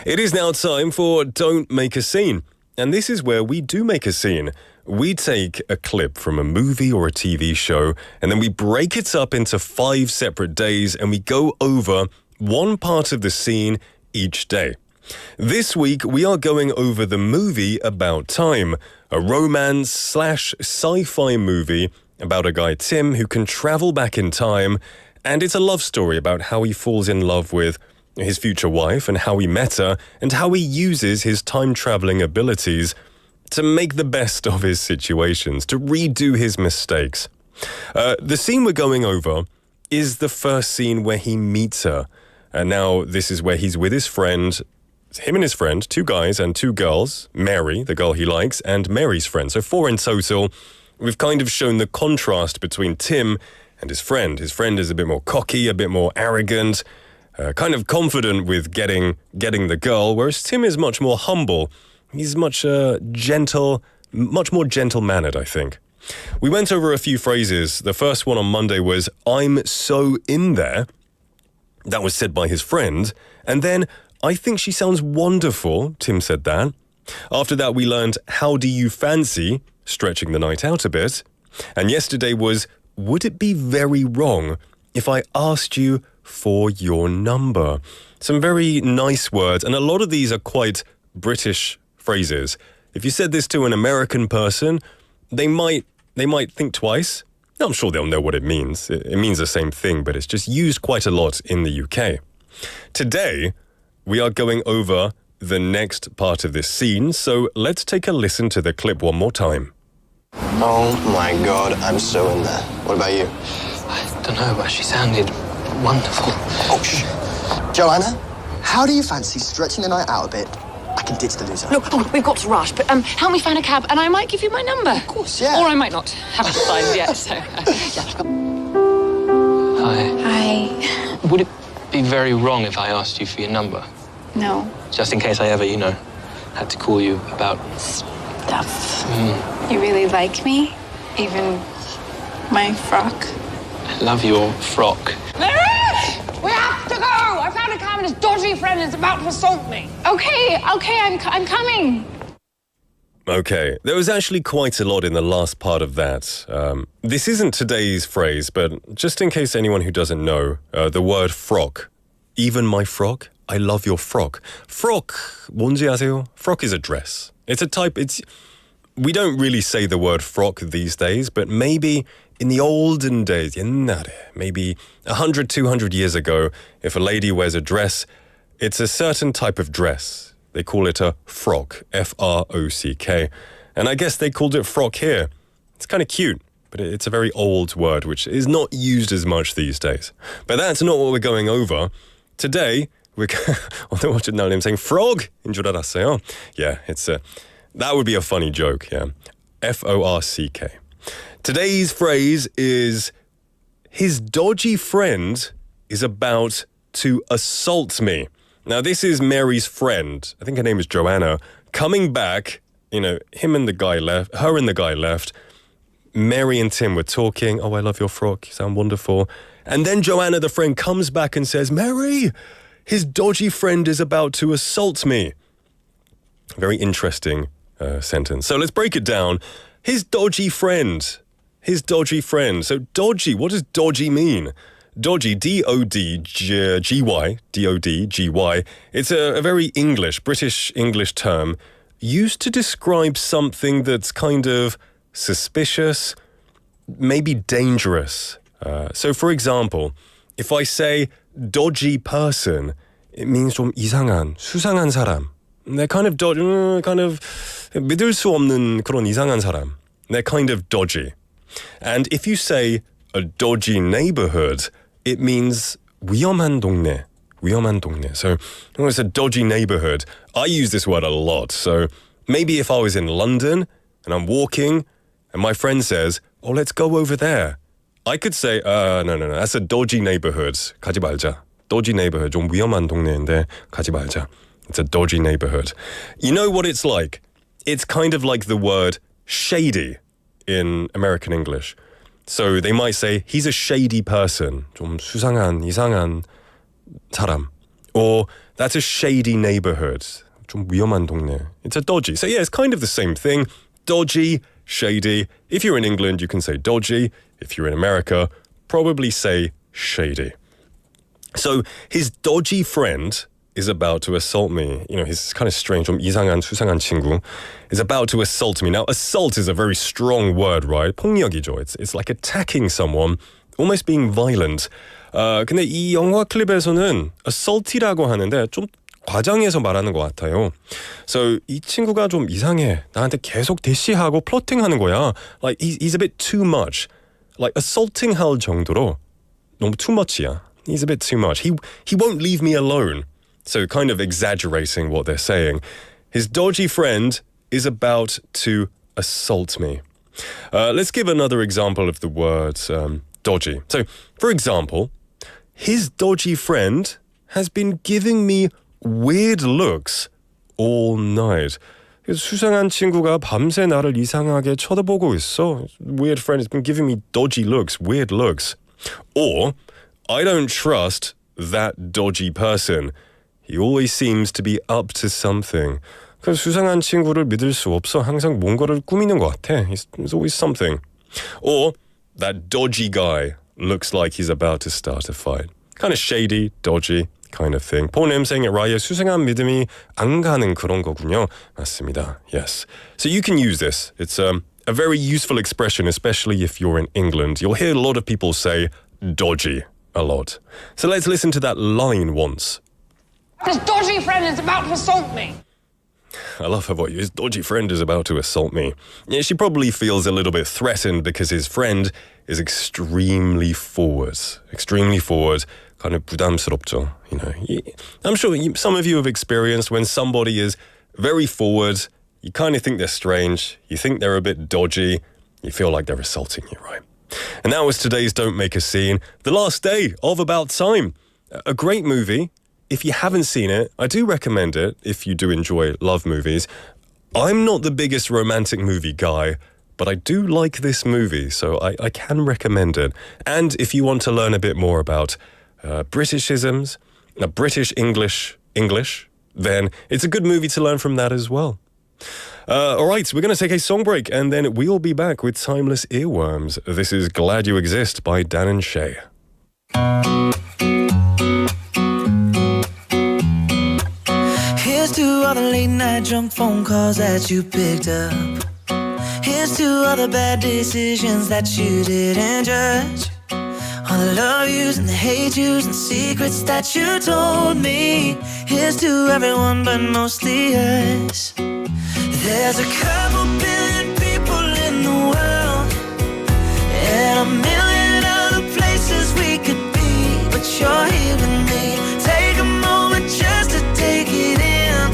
It is now time for Don't Make a Scene. And this is where we do make a scene. We take a clip from a movie or a TV show, and then we break it up into 5 separate days, and we go over one part of the scene each day. This week, we are going over the movie About Time, a romance/sci-fi movie about a guy, Tim, who can travel back in time, and it's a love story about how he falls in love with his future wife and how he met her and how he uses his time-traveling abilities to make the best of his situations, to redo his mistakes. The scene we're going over is the first scene where he meets her. And now this is where he's with his friend, him and his friend, 2 guys and 2 girls, Mary, the girl he likes, and Mary's friend. So 4 in total. We've kind of shown the contrast between Tim and his friend. His friend is a bit more cocky, a bit more arrogant, kind of confident with getting the girl, whereas Tim is much more humble. He's much more gentle-mannered, I think. We went over a few phrases. The first one on Monday was, "I'm so in there." That was said by his friend. And then, "I think she sounds wonderful," Tim said that. After that, we learned, "How do you fancy?" stretching the night out a bit. And yesterday was, "Would it be very wrong if I asked you for your number?" Some very nice words, and a lot of these are quite British phrases. If you said this to an American person, they might think twice. I'm sure they'll know what it means. It means the same thing, but it's just used quite a lot in the UK. Today, we are going over the next part of this scene, so let's take a listen to the clip one more time. Oh my God, I'm so in there. What about you? I don't know, but she sounded wonderful. Oh, shh. Joanna, how do you fancy stretching the night out a bit? I can ditch the loser. Look, we've got to rush, but help me find a cab and I might give you my number. Of course, yeah. Or I might not. Haven't decided yet, so... Hi. Hi. Would it be very wrong if I asked you for your number? No. Just in case I ever, had to call you about... Stuff. You really like me? Even my frock? I love your frock. We have to go! I found a cab and his dodgy friend is about to assault me. Okay, I'm coming. Okay, there was actually quite a lot in the last part of that. This isn't today's phrase, but just in case anyone who doesn't know, the word frock. Even my frock? I love your frock. Frock, 뭔지 아세요? Frock is a dress. It's a type, we don't really say the word frock these days, but maybe in the olden days, 옛날에, maybe 100, 200 years ago, if a lady wears a dress, it's a certain type of dress. They call it a frock, F-R-O-C-K. And I guess they called it frock here. It's kind of cute, but it's a very old word, which is not used as much these days. But that's not what we're going over. Today, we're although watch it now, I'm saying frog in 줄 알았어요. Yeah, that would be a funny joke, yeah. F-O-R-C-K. Today's phrase is, his dodgy friend is about to assault me. Now, this is Mary's friend. I think her name is Joanna. Coming back, him and the guy left, her and the guy left. Mary and Tim were talking. Oh, I love your frock. You sound wonderful. And then Joanna, the friend, comes back and says, Mary, his dodgy friend is about to assault me. Very interesting sentence. So let's break it down. His dodgy friend. His dodgy friend. So dodgy, what does dodgy mean? Dodgy, D-O-D-G-Y, D-O-D-G-Y. It's a very British English term used to describe something that's kind of suspicious, maybe dangerous. So for example, if I say dodgy person, it means 좀 이상한, 수상한 사람. They're kind of dodgy, 믿을 수 없는 그런 이상한 사람. They're kind of dodgy. And if you say a dodgy neighborhood, it means 위험한 동네. 위험한 동네. So when it's a dodgy neighborhood, I use this word a lot. So maybe if I was in London and I'm walking and my friend says, oh, let's go over there. I could say, no, that's a dodgy neighborhood. 가지 말자. Dodgy neighborhood. 좀 위험한 동네인데 가지 말자. It's a dodgy neighborhood. You know what it's like? It's kind of like the word shady in American English. So they might say, he's a shady person. 좀 수상한, 이상한 사람. Or that's a shady neighborhood. 좀 위험한 동네. It's a dodgy. So yeah, it's kind of the same thing. Dodgy, shady. If you're in England, you can say dodgy. If you're in America, probably say shady. So his dodgy friend is about to assault me. He's kind of strange. 좀 이상한, 수상한 친구 is about to assault me. Now, assault is a very strong word, right? 폭력이죠. It's like attacking someone, almost being violent. 근데 이 영화 클립에서는 assault이라고 하는데 좀 과장해서 말하는 것 같아요. So 이 친구가 좀 이상해. 나한테 계속 대시하고 플러팅하는 거야. Like he's a bit too much. Like assaulting 할 정도로 너무 too much이야. He's a bit too much. He won't leave me alone. So kind of exaggerating what they're saying. His dodgy friend is about to assault me. Let's give another example of the word dodgy. So, for example, his dodgy friend has been giving me weird looks all night. 수상한 친구가 밤새 나를 이상하게 쳐다보고 있어. Weird friend has been giving me dodgy looks, weird looks. Or, I don't trust that dodgy person. He always seems to be up to something. 그 수상한 친구를 믿을 수 없어. 항상 뭔가를 꾸미는 것 같아. There's always something. Or, that dodgy guy looks like he's about to start a fight. Kind of shady, dodgy kind of thing. Paul saying it right. 수상한 믿음이 안 가는 그런 거군요. 맞습니다. Yes. So you can use this. It's a very useful expression, especially if you're in England. You'll hear a lot of people say dodgy a lot. So let's listen to that line once. This dodgy friend is about to assault me. I love her voice. His dodgy friend is about to assault me. Yeah, she probably feels a little bit threatened because his friend is extremely forward. kind of 부담스럽죠. I'm sure some of you have experienced when somebody is very forward, you kind of think they're strange, you think they're a bit dodgy, you feel like they're assaulting you, right? And that was today's Don't Make a Scene, the last day of About Time. A great movie. If you haven't seen it, I do recommend it if you do enjoy love movies. I'm not the biggest romantic movie guy, but I do like this movie, so I can recommend it. And if you want to learn a bit more about Britishisms, British English, then it's a good movie to learn from that as well. All right, we're going to take a song break, and then we'll be back with Timeless Earworms. This is Glad You Exist by Dan and Shay. Here's to all the late night drunk phone calls that you picked up. Here's to all the bad decisions that you didn't judge. All the love yous and the hate yous and secrets that you told me. Here's to everyone but mostly us. There's a couple billion people in the world, and a million other places we could be, but you're here with me. Take a moment just to take it in,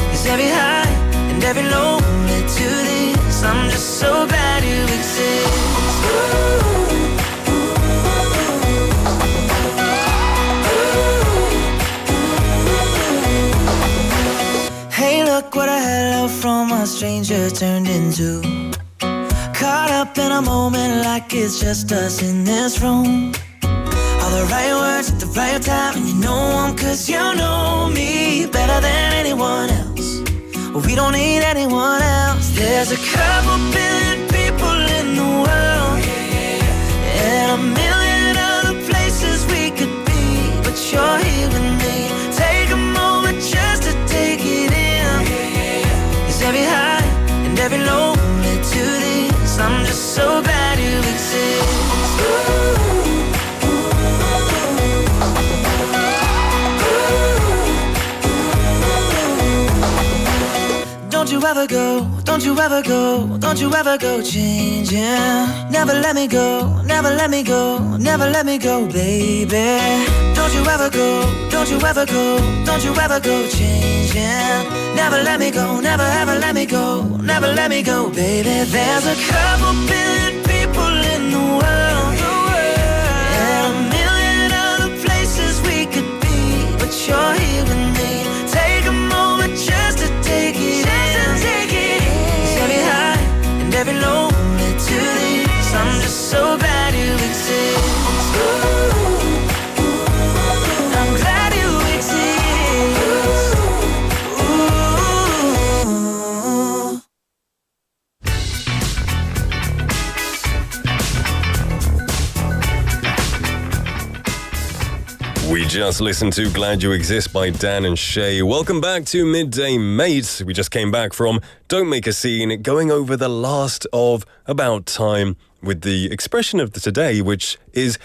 'cause every high and every low led to this. I'm just so glad you exist. Hey, look what a hello from a stranger turned into. Caught up in a moment like it's just us in this room. All the right words at the right time, and you know them 'cause you know me better than anyone else. We don't need anyone else. There's a couple billion people in the world, and a million other places we could be, but you're here with me. Take a moment just to take it in, 'cause every high and every low led to this. I'm just so glad you exist. Don't you ever go, don't you ever go, don't you ever go changing. Never let me go, never let me go, never let me go, baby. Don't you ever go, don't you ever go, don't you ever go changing. Never let me go, never ever let me go, never let me go, baby. There's a couple billion people in the world, and a million other places we could be, but you're here with me. Take a moment just to take it in. Every low led to this. I'm just so glad you exist. I'm glad you exist. Ooh. We just listened to Glad You Exist by Dan and Shay. Welcome back to Midday Mate. We just came back from Don't Make a Scene, going over the last of About Time with the expression of the today, which is,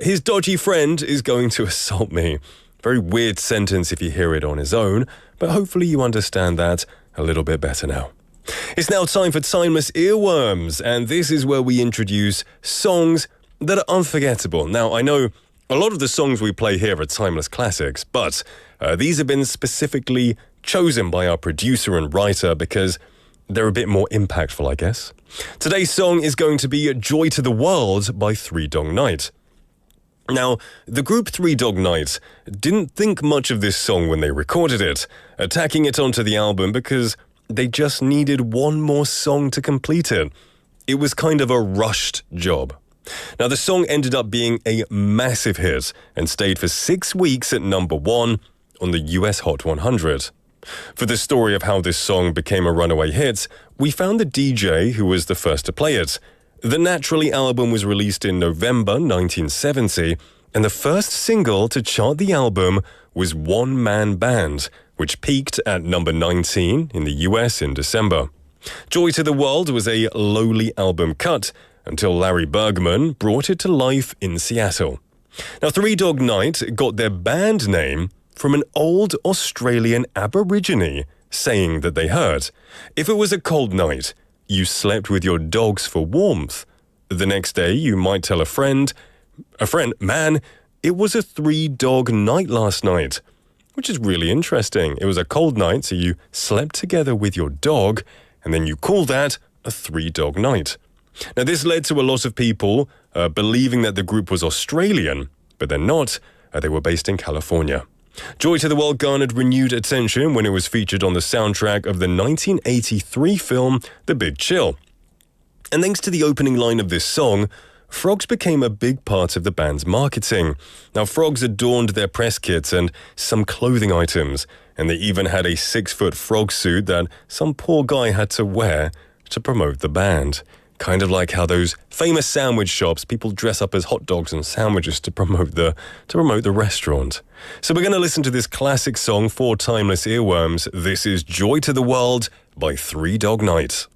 his dodgy friend is going to assault me. Very weird sentence if you hear it on his own, but hopefully you understand that a little bit better now. It's now time for Timeless Earworms, and this is where we introduce songs that are unforgettable. Now, I know a lot of the songs we play here are timeless classics, but these have been specifically chosen by our producer and writer because they're a bit more impactful, I guess. Today's song is going to be Joy to the World by Three Dog Night. Now, the group Three Dog Night didn't think much of this song when they recorded it, tacking it onto the album because they just needed one more song to complete it. It was kind of a rushed job. Now, the song ended up being a massive hit and stayed for 6 weeks at number 1 on the US Hot 100. For the story of how this song became a runaway hit, we found the DJ who was the first to play it. The Naturally album was released in November 1970, and the first single to chart the album was One Man Band, which peaked at number 19 in the US in December. Joy to the World was a lowly album cut until Larry Bergman brought it to life in Seattle. Now, Three Dog Night got their band name from an old Australian Aborigine saying that they heard, "If it was a cold night, you slept with your dogs for warmth. The next day, you might tell a friend, man, it was a 3-dog night last night, which is really interesting. It was a cold night, so you slept together with your dog, and then you call that a 3-dog night. Now, this led to a lot of people believing that the group was Australian, but they're not. They were based in California. Joy to the World garnered renewed attention when it was featured on the soundtrack of the 1983 film The Big Chill. And thanks to the opening line of this song, frogs became a big part of the band's marketing. Now, frogs adorned their press kits and some clothing items, and they even had a 6-foot frog suit that some poor guy had to wear to promote the band. Kind of like how those famous sandwich shops, people dress up as hot dogs and sandwiches to promote the restaurant. So we're going to listen to this classic song for timeless earworms. This is Joy to the World by 3-Dog Night.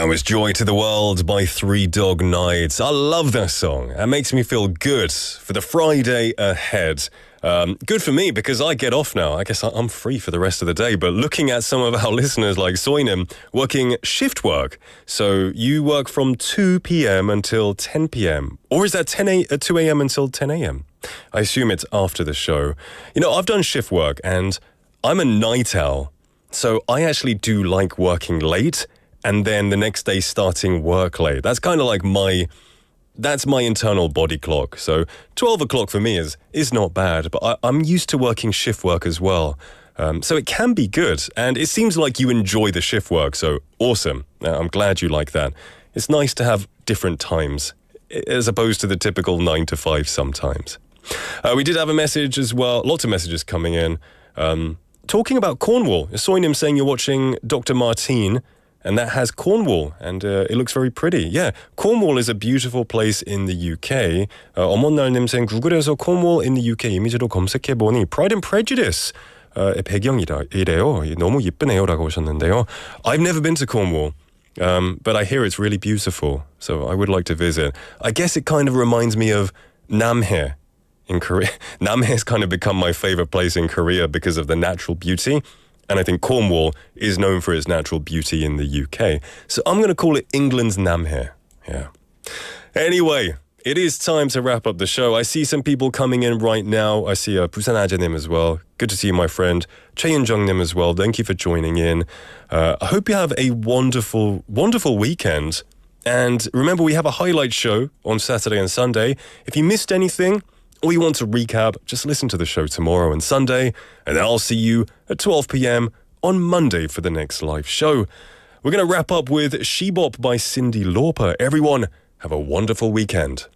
That was Joy to the World by 3-Dog Night. I love that song. It makes me feel good for the Friday ahead. Good for me because I get off now. I guess I'm free for the rest of the day. But looking at some of our listeners like Soinem working shift work. So you work from 2 p.m. until 10 p.m. Or is that 2 a.m. until 10 a.m.? I assume it's after the show. You know, I've done shift work and I'm a night owl. So I actually do like working late and then the next day starting work late. That's kind of like that's my internal body clock. So 12 o'clock for me is not bad, but I'm used to working shift work as well. So it can be good. And it seems like you enjoy the shift work. So awesome. I'm glad you like that. It's nice to have different times as opposed to the typical 9 to 5 sometimes. We did have a message as well. Lots of messages coming in. Talking about Cornwall. I saw him saying you're watching Dr. Martine. And that has Cornwall, and it looks very pretty. Yeah, Cornwall is a beautiful place in the UK. 어머날님생 구글에서 Cornwall in the UK 이미지로 검색해보니 Pride and Prejudice 배경이래요. 너무 이쁘네요라고 하셨는데요. I've never been to Cornwall, but I hear it's really beautiful, so I would like to visit. I guess it kind of reminds me of Namhae in Korea. Namhae has kind of become my favorite place in Korea because of the natural beauty. And I think Cornwall is known for its natural beauty in the UK. So I'm going to call it England's Namhae. Yeah. Anyway, it is time to wrap up the show. I see some people coming in right now. I see Busan Ajanim as well. Good to see you, my friend. Chaeun Jungnim as well. Thank you for joining in. I hope you have a wonderful, wonderful weekend. And remember, we have a highlight show on Saturday and Sunday. If you missed anything, or you want to recap, just listen to the show tomorrow and Sunday, and then I'll see you at 12 p.m. on Monday for the next live show. We're going to wrap up with She Bop by Cyndi Lauper. Everyone, have a wonderful weekend.